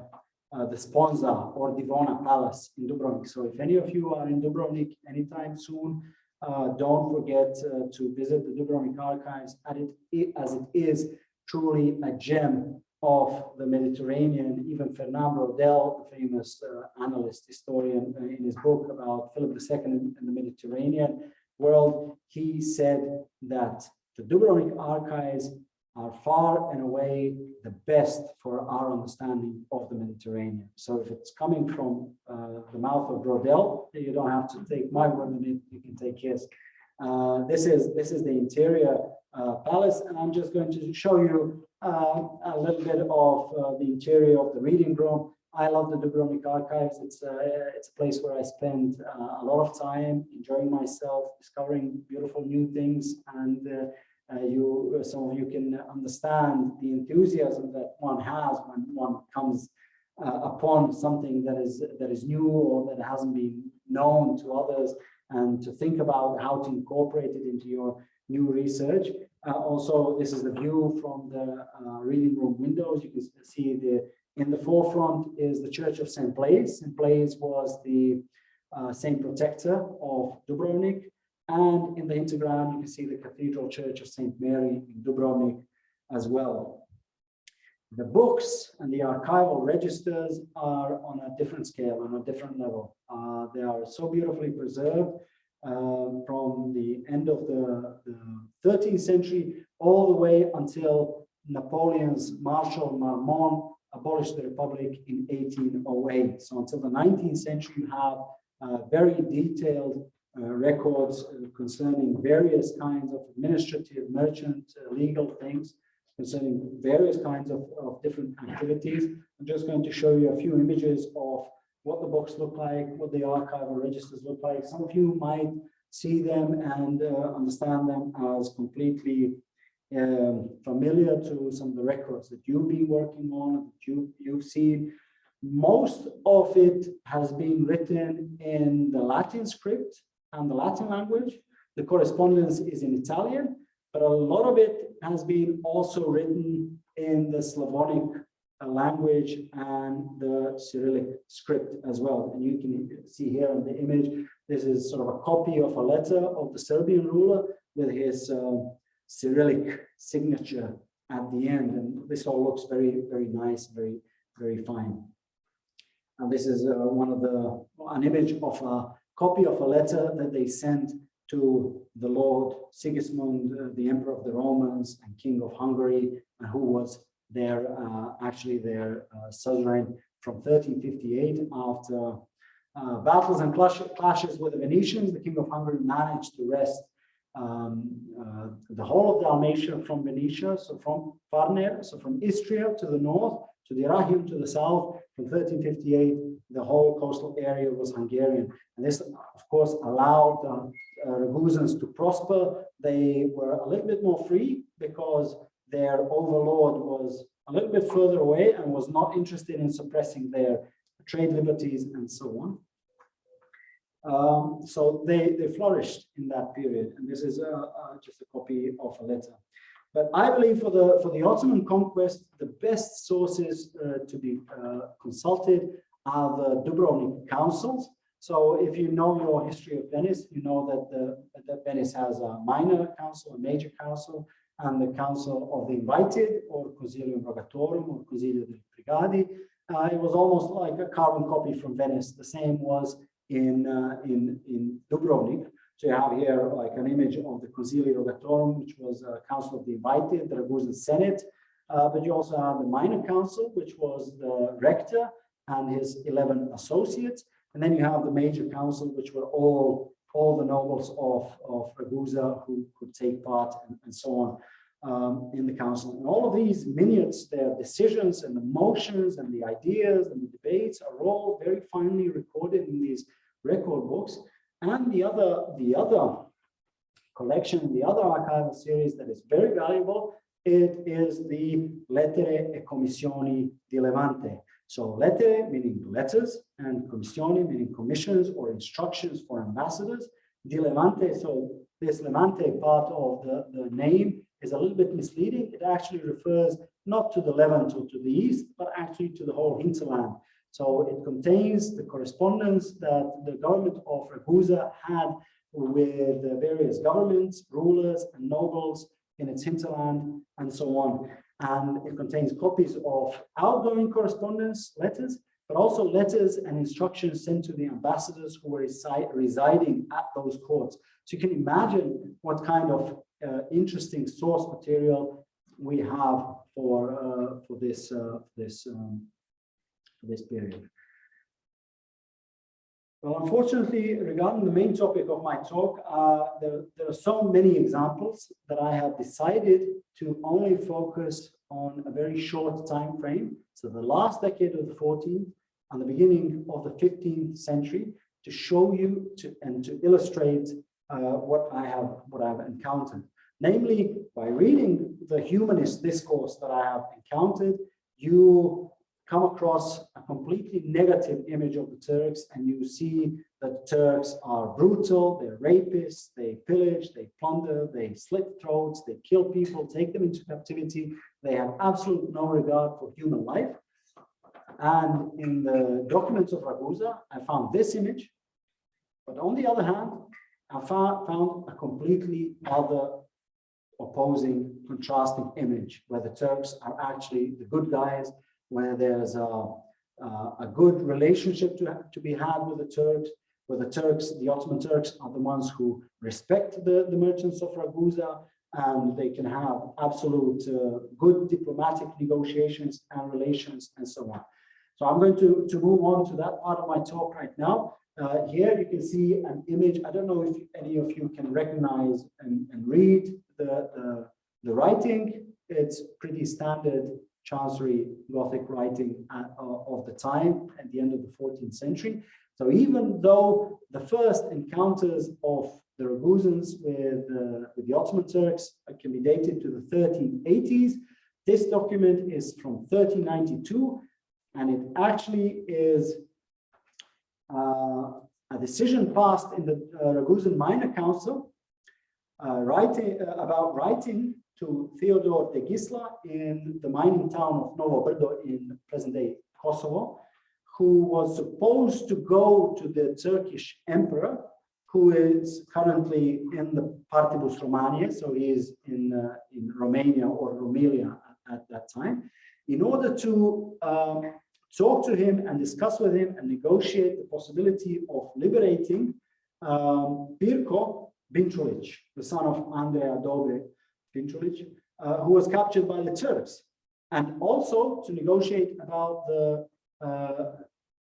the Sponza or Divona Palace in Dubrovnik. So if any of you are in Dubrovnik anytime soon, don't forget to visit the Dubrovnik archives, as it is truly a gem of the Mediterranean. Even Fernando Rodel, the famous analyst, historian, in his book about Philip II and the Mediterranean world, he said that the Dubrovnik archives are far and away the best for our understanding of the Mediterranean. So if it's coming from the mouth of Rodel, you don't have to take my word on it, you can take his. This is the interior palace, and I'm just going to show you a little bit of the interior of the reading room. I love the Dubrovnik archives. It's a place where I spend a lot of time enjoying myself, discovering beautiful new things, and some of you can understand the enthusiasm that one has when one comes upon something that is new or that hasn't been known to others, and to think about how to incorporate it into your new research. Also, this is the view from the reading room windows. You can see in the forefront is the Church of St. Blaise. St. Blaise was the saint protector of Dubrovnik. And in the hinterground, you can see the Cathedral Church of St. Mary in Dubrovnik as well. The books and the archival registers are on a different scale, on a different level. They are so beautifully preserved from the end of the 13th century all the way until Napoleon's Marshal Marmont abolished the Republic in 1808. So until the 19th century, you have very detailed records concerning various kinds of administrative, merchant, legal things, concerning various kinds of different activities. I'm just going to show you a few images of what the books look like, what the archival registers look like. Some of you might see them and understand them as completely familiar to some of the records that you've been working on, that you've seen. Most of it has been written in the Latin script and the Latin language. The correspondence is in Italian, but a lot of it has been also written in the Slavonic language and the Cyrillic script as well. And you can see here in the image, this is sort of a copy of a letter of the Serbian ruler with his Cyrillic signature at the end. And this all looks very, very nice, very, very fine. And this is an image of a copy of a letter that they sent to the Lord Sigismund, the Emperor of the Romans and King of Hungary, who was actually their suzerain from 1358. After battles and clashes with the Venetians, the King of Hungary managed to wrest the whole of Dalmatia from Venetia, so from Varner, so from Istria to the north, to the Rahium to the south. From 1358, the whole coastal area was Hungarian. And this, of course, allowed the Ragusans to prosper. They were a little bit more free because their overlord was a little bit further away and was not interested in suppressing their trade liberties and so on. So they flourished in that period. And this is just a copy of a letter. But I believe for the Ottoman conquest, the best sources to be consulted are the Dubrovnik councils. So if you know your history of Venice, you know that Venice has a minor council, a major council, and the council of the invited, or Consilium Rogatorum, or Consiglio dei Brigadi. It was almost like a carbon copy from Venice. The same was in Dubrovnik. So you have here like an image of the Consiglio Rogatorum, which was a council of the invited, the Ragusan Senate. But you also have the minor council, which was the rector and his 11 associates. And then you have the major council, which were all the nobles of Ragusa who could take part and so on in the council. And all of these minutes, their decisions and the motions and the ideas and the debates are all very finely recorded in these record books. And the other collection, the other archival series that is very valuable it is the lettere e commissioni di Levante. So lettere meaning letters and commissioni meaning commissions or instructions for ambassadors. Di Levante, so this Levante part of the name is a little bit misleading. It actually refers not to the Levant or to the east, but actually to the whole hinterland. So it contains the correspondence that the government of Ragusa had with the various governments, rulers, and nobles in its hinterland, and so on. And it contains copies of outgoing correspondence, letters, but also letters and instructions sent to the ambassadors who were residing at those courts. So you can imagine what kind of interesting source material we have for this period. Well, unfortunately, regarding the main topic of my talk, there are so many examples that I have decided to only focus on a very short time frame. So the last decade of the 14th and the beginning of the 15th century, to show you and to illustrate what I've encountered. Namely, by reading the humanist discourse that I have encountered, you come across a completely negative image of the Turks, and you see that Turks are brutal, they're rapists, they pillage, they plunder, they slit throats, they kill people, take them into captivity. They have absolutely no regard for human life. And in the documents of Ragusa, I found this image, but on the other hand, I found a completely other opposing, contrasting image where the Turks are actually the good guys, where there's a good relationship to be had with the Turks, where the Turks, the Ottoman Turks, are the ones who respect the merchants of Ragusa, and they can have absolute good diplomatic negotiations and relations and so on. So I'm going to move on to that part of my talk right now. Here you can see an image. I don't know if any of you can recognize and read the writing. It's pretty standard Chancery Gothic writing of the time at the end of the 14th century. So even though the first encounters of the Ragusans with the Ottoman Turks can be dated to the 1380s, this document is from 1392, and it actually is a decision passed in the Ragusan Minor Council writing to Theodore de Gisla in the mining town of Novo Brdo in present-day Kosovo, who was supposed to go to the Turkish emperor, who is currently in the Partibus Romania, so he is in Romania or Rumelia at that time, in order to talk to him and discuss with him and negotiate the possibility of liberating Pirko Binčulić, the son of Andrea Dobre Binčulić, who was captured by the Turks, and also to negotiate about the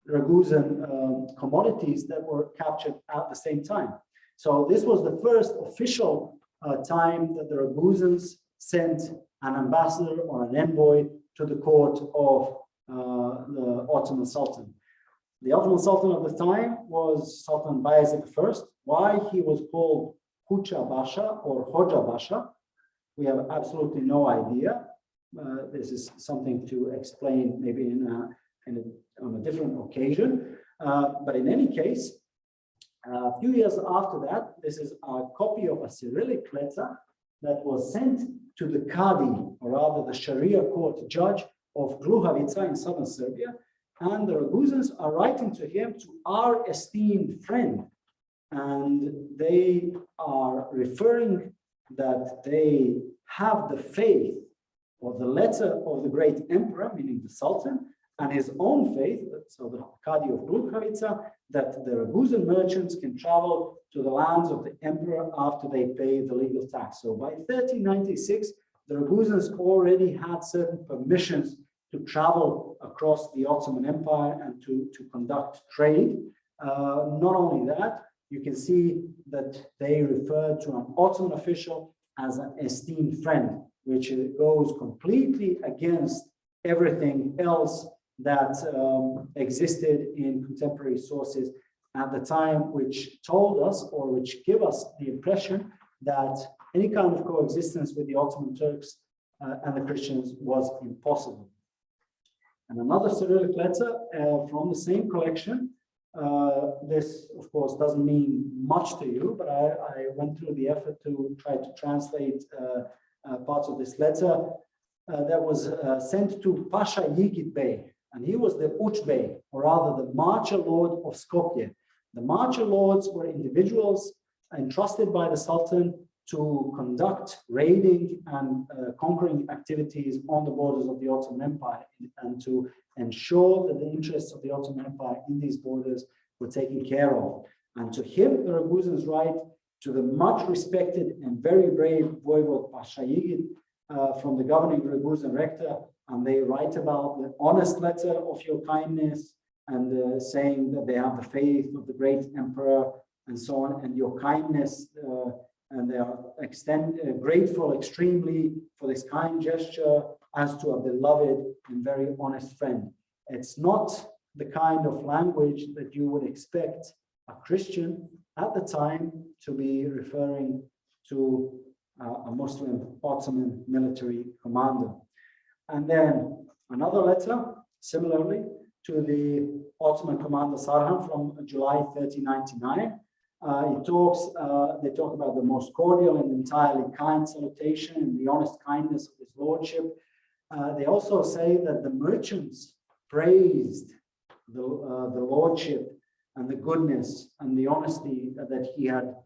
Ragusan commodities that were captured at the same time. So this was the first official time that the Ragusans sent an ambassador or an envoy to the court of the Ottoman Sultan. The Ottoman Sultan of the time was Sultan Bayezid I. Why he was called Hucha Basha or Hoja Basha, we have absolutely no idea. This is something to explain maybe on a different occasion. But in any case, a few years after that, this is a copy of a Cyrillic letter that was sent to the Qadi, or rather the Sharia court judge of Gluhavica in southern Serbia. And the Ragusans are writing to him, to our esteemed friend. And they are referring that they have the faith or the letter of the great emperor, meaning the Sultan, and his own faith, so the Qadi of Gluhavica, that the Ragusan merchants can travel to the lands of the emperor after they pay the legal tax. So by 1396, the Ragusans already had certain permissions to travel across the Ottoman Empire and to conduct trade. Not only that, you can see that they refer to an Ottoman official as an esteemed friend, which goes completely against everything else that existed in contemporary sources at the time, which told us, or which give us the impression that any kind of coexistence with the Ottoman Turks and the Christians was impossible. And another Cyrillic letter from the same collection. This, of course, doesn't mean much to you, but I went through the effort to try to translate parts of this letter that was sent to Pasha Yiğit Bey, and he was the uç-bey, or rather the marcher lord of Skopje. The marcher lords were individuals entrusted by the Sultan to conduct raiding and conquering activities on the borders of the Ottoman Empire, and to ensure that the interests of the Ottoman Empire in these borders were taken care of. And to him, the Ragusans write, to the much respected and very brave voivode Pasha Yiğit from the governing Ragusan rector, and they write about the honest letter of your kindness, and saying that they have the faith of the great emperor and so on, and your kindness, and they are grateful extremely for this kind gesture as to a beloved and very honest friend. It's not the kind of language that you would expect a Christian at the time to be referring to a Muslim Ottoman military commander. And then another letter, similarly, to the Ottoman commander Sarhan from July 1399. They talk about the most cordial and entirely kind salutation and the honest kindness of his lordship. They also say that the merchants praised the lordship and the goodness and the honesty that he had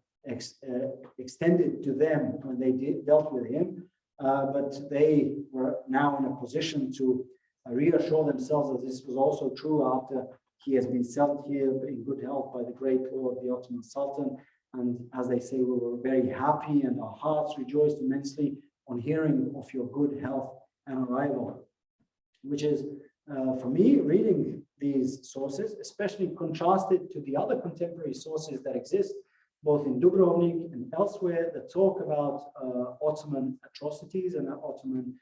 extended to them when they dealt with him, but they were now in a position to reassure themselves that this was also true after he has been settled here in good health by the great lord, the Ottoman Sultan. And as they say, we were very happy and our hearts rejoiced immensely on hearing of your good health and arrival. Which is, for me, reading these sources, especially contrasted to the other contemporary sources that exist, both in Dubrovnik and elsewhere, that talk about Ottoman atrocities and Ottoman,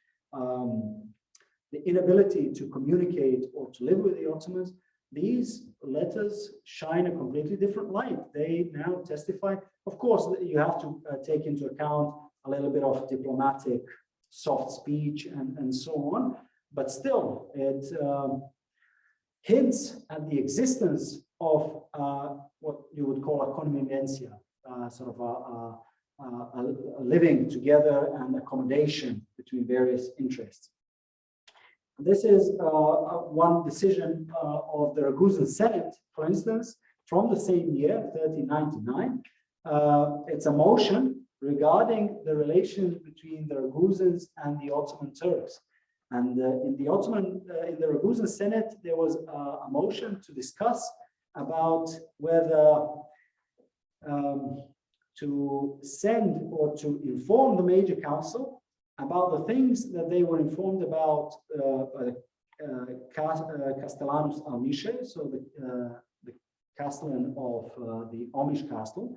the inability to communicate or to live with the Ottomans. These letters shine a completely different light. They now testify, of course, you have to take into account a little bit of diplomatic soft speech and so on, but still it hints at the existence of what you would call a convivencia, sort of a living together and accommodation between various interests. This is one decision of the Ragusan Senate, for instance, from the same year, 1399. It's a motion regarding the relations between the Ragusans and the Ottoman Turks. And in the Ragusan Senate, there was a motion to discuss about whether to send or to inform the Major Council about the things that they were informed about by the Castellanus Almice, so the Castellan of the Omish Castle,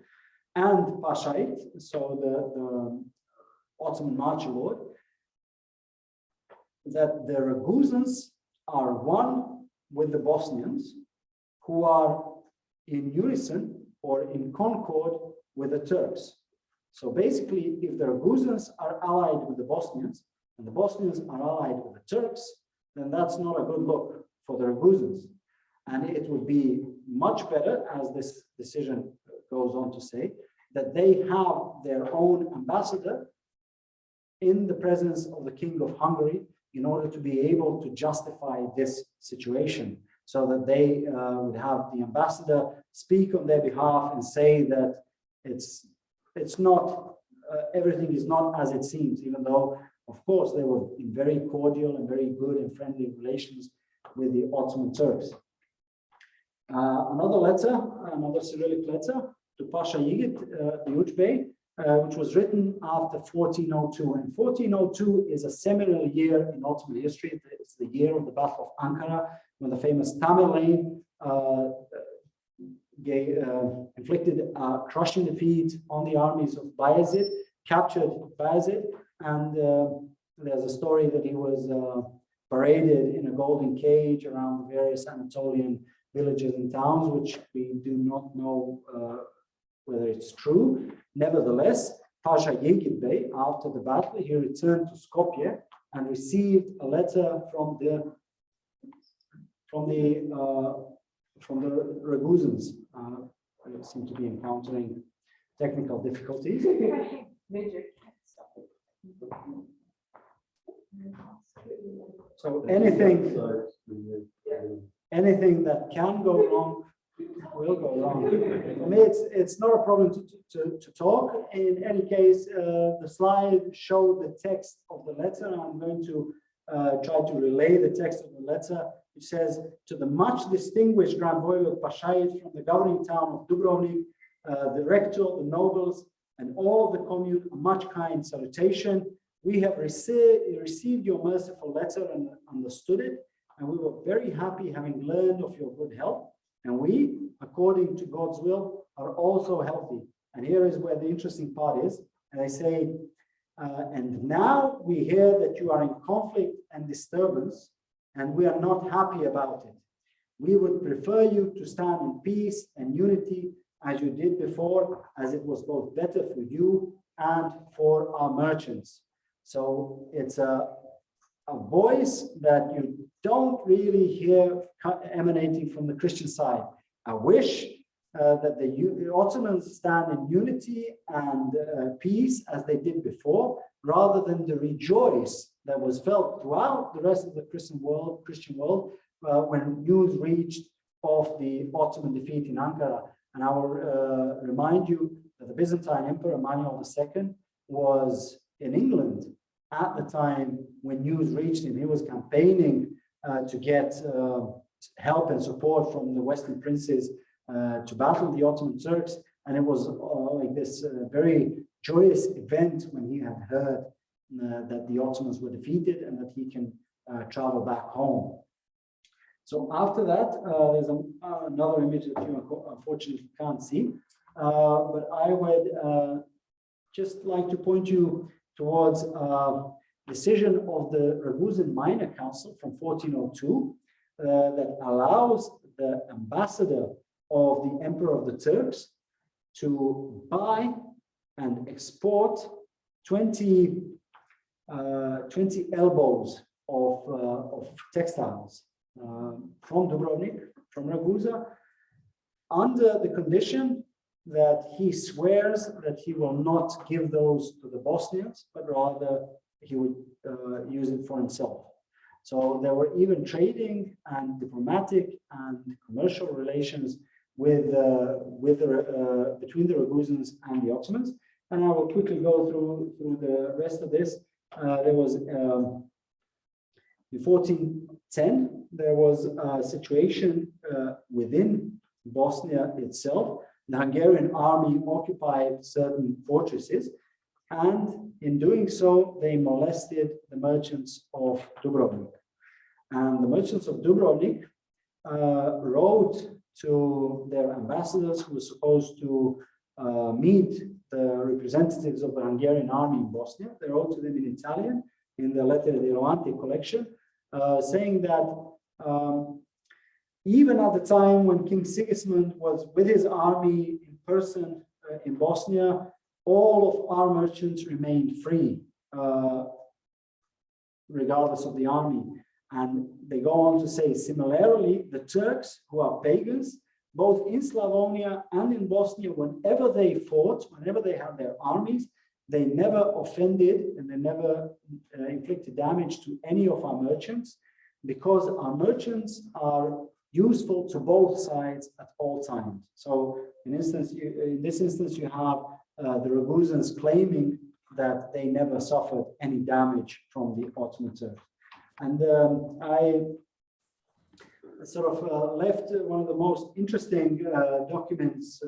and Pasha Yiğit, so the Ottoman marcher lord, that the Ragusans are one with the Bosnians, who are in unison or in concord with the Turks. So basically, if the Ragusans are allied with the Bosnians and the Bosnians are allied with the Turks, then that's not a good look for the Ragusans. And it would be much better, as this decision goes on to say, that they have their own ambassador in the presence of the King of Hungary in order to be able to justify this situation, so that they would have the ambassador speak on their behalf and say that it's not, everything is not as it seems, even though, of course, they were in very cordial and very good and friendly relations with the Ottoman Turks. Another letter, another Cyrillic letter to Pasha Yiğit, the uç-bey, which was written after 1402. And 1402 is a seminal year in Ottoman history. It's the year of the Battle of Ankara, when the famous Tamerlane inflicted a crushing defeat on the armies of Bayezid, captured Bayezid, and there's a story that he was paraded in a golden cage around the various Anatolian villages and towns, which we do not know whether it's true. Nevertheless, Pasha Yiğit, after the battle, he returned to Skopje and received a letter from the Ragusans. We seem to be encountering technical difficulties. So anything that can go wrong will go wrong. For me, it's not a problem to talk. In any case, the slide showed the text of the letter. I'm going to try to relay the text of the letter, which says, to the much distinguished Grand Voivode Pasha Yiğit from the governing town of Dubrovnik, the rector, the nobles, and all of the commune, a much kind salutation. We have received your merciful letter and understood it, and we were very happy having learned of your good health. And we, according to God's will, are also healthy. And here is where the interesting part is. And they say, and now we hear that you are in conflict and disturbance, and we are not happy about it. We would prefer you to stand in peace and unity as you did before, as it was both better for you and for our merchants. So it's a voice that you don't really hear emanating from the Christian side. I wish that the Ottomans stand in unity and peace as they did before, rather than the rejoice that was felt throughout the rest of the Christian world when news reached of the Ottoman defeat in Ankara. And I will remind you that the Byzantine Emperor Emmanuel II was in England at the time when news reached him. He was campaigning to get help and support from the Western princes to battle the Ottoman Turks. And it was like this very joyous event when he had heard that the Ottomans were defeated and that he can travel back home. So after that, there's another image that you unfortunately can't see, but I would just like to point you towards a decision of the Ragusan Minor Council from 1402 that allows the ambassador of the Emperor of the Turks to buy and export 20 elbows of textiles from Dubrovnik, from Ragusa, under the condition that he swears that he will not give those to the Bosnians, but rather he would use it for himself. So there were even trading and diplomatic and commercial relations with between the Ragusans and the Ottomans. And I will quickly go through the rest of this. There was in 1410, there was a situation within Bosnia itself. The Hungarian army occupied certain fortresses, and in doing so, they molested the merchants of Dubrovnik. And the merchants of Dubrovnik wrote to their ambassadors, who were supposed to meet the representatives of the Hungarian army in Bosnia. They wrote to them in Italian, in the Lettere di Levante collection, saying that even at the time when King Sigismund was with his army in person in Bosnia, all of our merchants remained free, regardless of the army. And they go on to say, similarly, the Turks, who are pagans, both in Slavonia and in Bosnia, whenever they fought, whenever they had their armies, they never offended and they never inflicted damage to any of our merchants, because our merchants are useful to both sides at all times. So in this instance, you have the Ragusans claiming that they never suffered any damage from the Ottoman Turks. And I sort of left one of the most interesting documents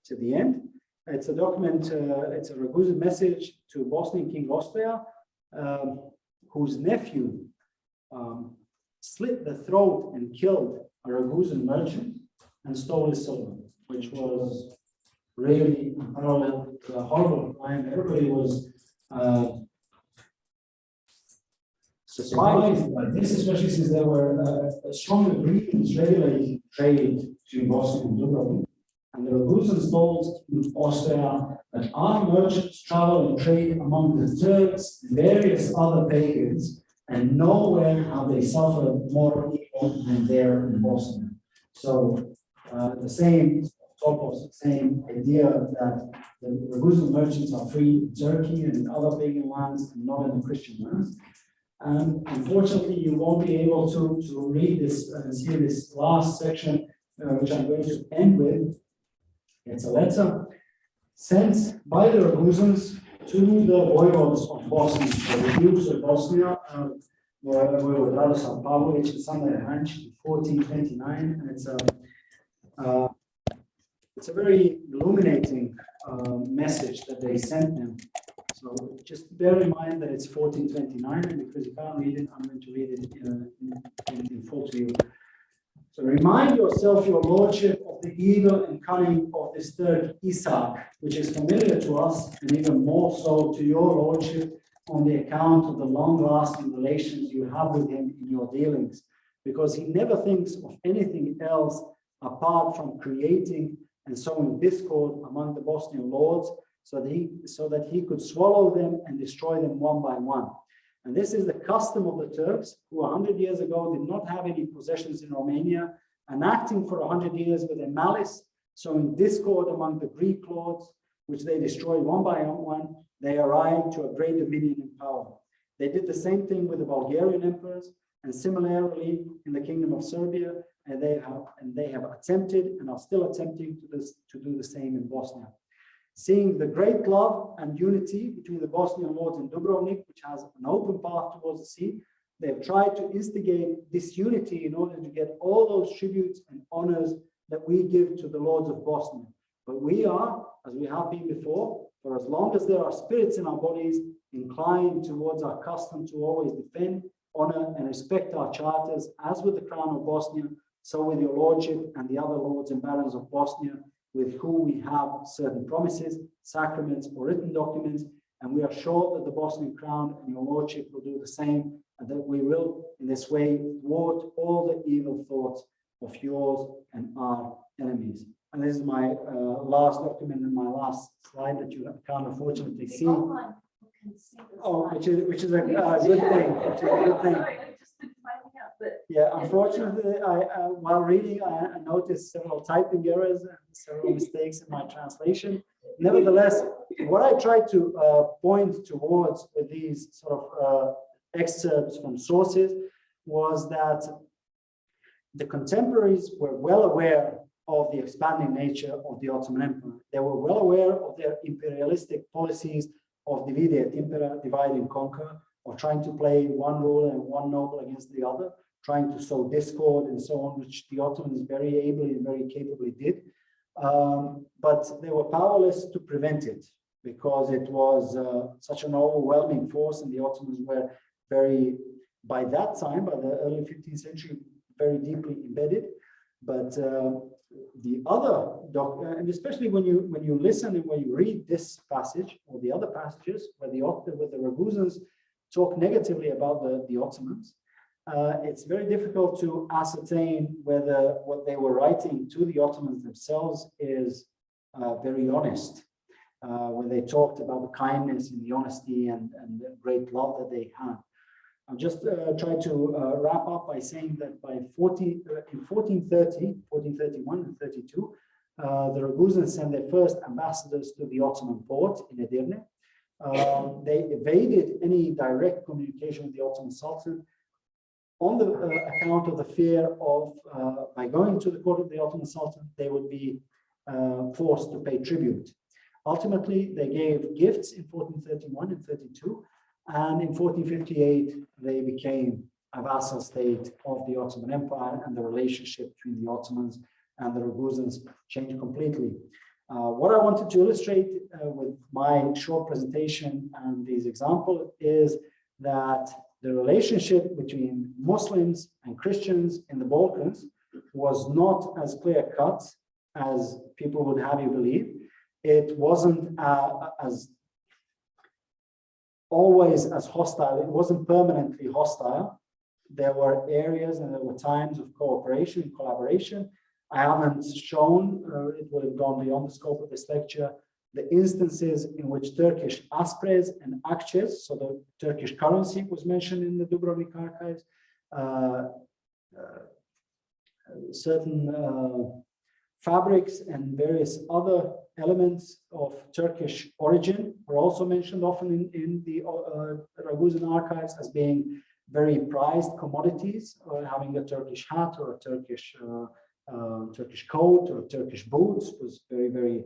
to the end. It's a document, it's a Ragusan message to Bosnian King Austria, whose nephew slit the throat and killed a Ragusan merchant and stole his silver, which was really unparalleled, a horrible crime. Everybody was surprised by this, especially since there were strong agreements regulating trade between Bosnia and Dubrovnik. And the Ragusans told Austria that our merchants travel and trade among the Turks, various other pagans, and nowhere have they suffered more evil than there in Bosnia. So the same idea that the Ragusan merchants are free in Turkey and in other pagan lands and not in the Christian lands. And unfortunately, you won't be able to read this and see this last section, which I'm going to end with. It's a letter sent by the Ragusans to the voivodes of Bosnia, the Dukes of Bosnia, voivode Ragusan Pavlović and Sander Hanč in 1429, and it's a very illuminating message that they sent them. So just bear in mind that it's 1429, and because you can't read it, I'm going to read it in full to you. So remind yourself, your lordship, of the evil and cunning of this Turk Isaac, which is familiar to us, and even more so to your lordship on the account of the long-lasting relations you have with him in your dealings, because he never thinks of anything else apart from creating and sowing discord among the Bosnian lords, so that he could swallow them and destroy them one by one. And this is the custom of the Turks, who 100 years ago did not have any possessions in Romania, and acting for 100 years with a malice, sowing discord among the Greek lords, which they destroyed one by one, they arrived to a great dominion and power. They did the same thing with the Bulgarian emperors, and similarly in the Kingdom of Serbia, and they have attempted and are still attempting to do the same in Bosnia. Seeing the great love and unity between the Bosnian lords in Dubrovnik, which has an open path towards the sea, they have tried to instigate disunity in order to get all those tributes and honors that we give to the lords of Bosnia. But we are, as we have been before, for as long as there are spirits in our bodies, inclined towards our custom to always defend, honor, and respect our charters, as with the Crown of Bosnia, so with your lordship and the other lords and barons of Bosnia, with whom we have certain promises, sacraments, or written documents, and we are sure that the Bosnian Crown and your lordship will do the same, and that we will, in this way, thwart all the evil thoughts of yours and our enemies. And this is my last document and my last slide that you can't unfortunately see. Oh, which is a good thing. Which is a good thing. Yeah, unfortunately, while reading, I noticed several typing errors and several mistakes in my translation. Nevertheless, what I tried to point towards with these sort of excerpts from sources was that the contemporaries were well aware of the expanding nature of the Ottoman Empire. They were well aware of their imperialistic policies of divide et impera, divide and conquer, of trying to play one ruler and one noble against the other, trying to sow discord and so on, which the Ottomans very ably and very capably did. But they were powerless to prevent it, because it was such an overwhelming force, and the Ottomans were by that time, by the early 15th century, very deeply embedded. But the other and especially when you listen and when you read this passage or the other passages where the Ragusans talk negatively about the Ottomans, it's very difficult to ascertain whether what they were writing to the Ottomans themselves is very honest. When they talked about the kindness and the honesty and the great love that they had. I'll just try to wrap up by saying that by 1431 and 32, the Ragusans sent their first ambassadors to the Ottoman port in Edirne. They evaded any direct communication with the Ottoman Sultan on the account of the fear of, by going to the court of the Ottoman Sultan, they would be forced to pay tribute. Ultimately, they gave gifts in 1431 and 32, and in 1458, they became a vassal state of the Ottoman Empire, and the relationship between the Ottomans and the Ragusans changed completely. What I wanted to illustrate with my short presentation and these examples is that the relationship between Muslims and Christians in the Balkans was not as clear-cut as people would have you believe. It wasn't as always as hostile. It wasn't permanently hostile. There were areas and there were times of cooperation and collaboration, I haven't shown, it would have gone beyond the scope of this lecture, the instances in which Turkish aspres and akçes, so the Turkish currency was mentioned in the Dubrovnik archives, certain fabrics and various other elements of Turkish origin were also mentioned often in the Ragusan archives as being very prized commodities, having a Turkish hat or a Turkish coat or Turkish boots was very, very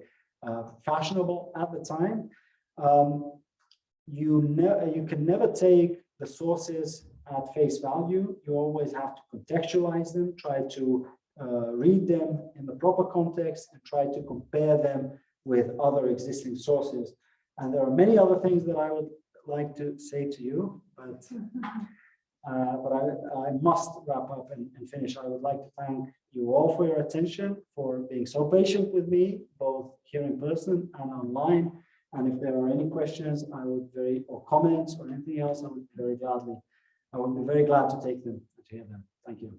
fashionable at the time. You can never take the sources at face value. You always have to contextualize them, try to read them in the proper context, and try to compare them with other existing sources. And there are many other things that I would like to say to you, but I must wrap up and finish. I would like to thank you all for your attention, for being so patient with me, both here in person and online. And if there are any questions, or comments or anything else, I would be very glad to take them and to hear them. Thank you.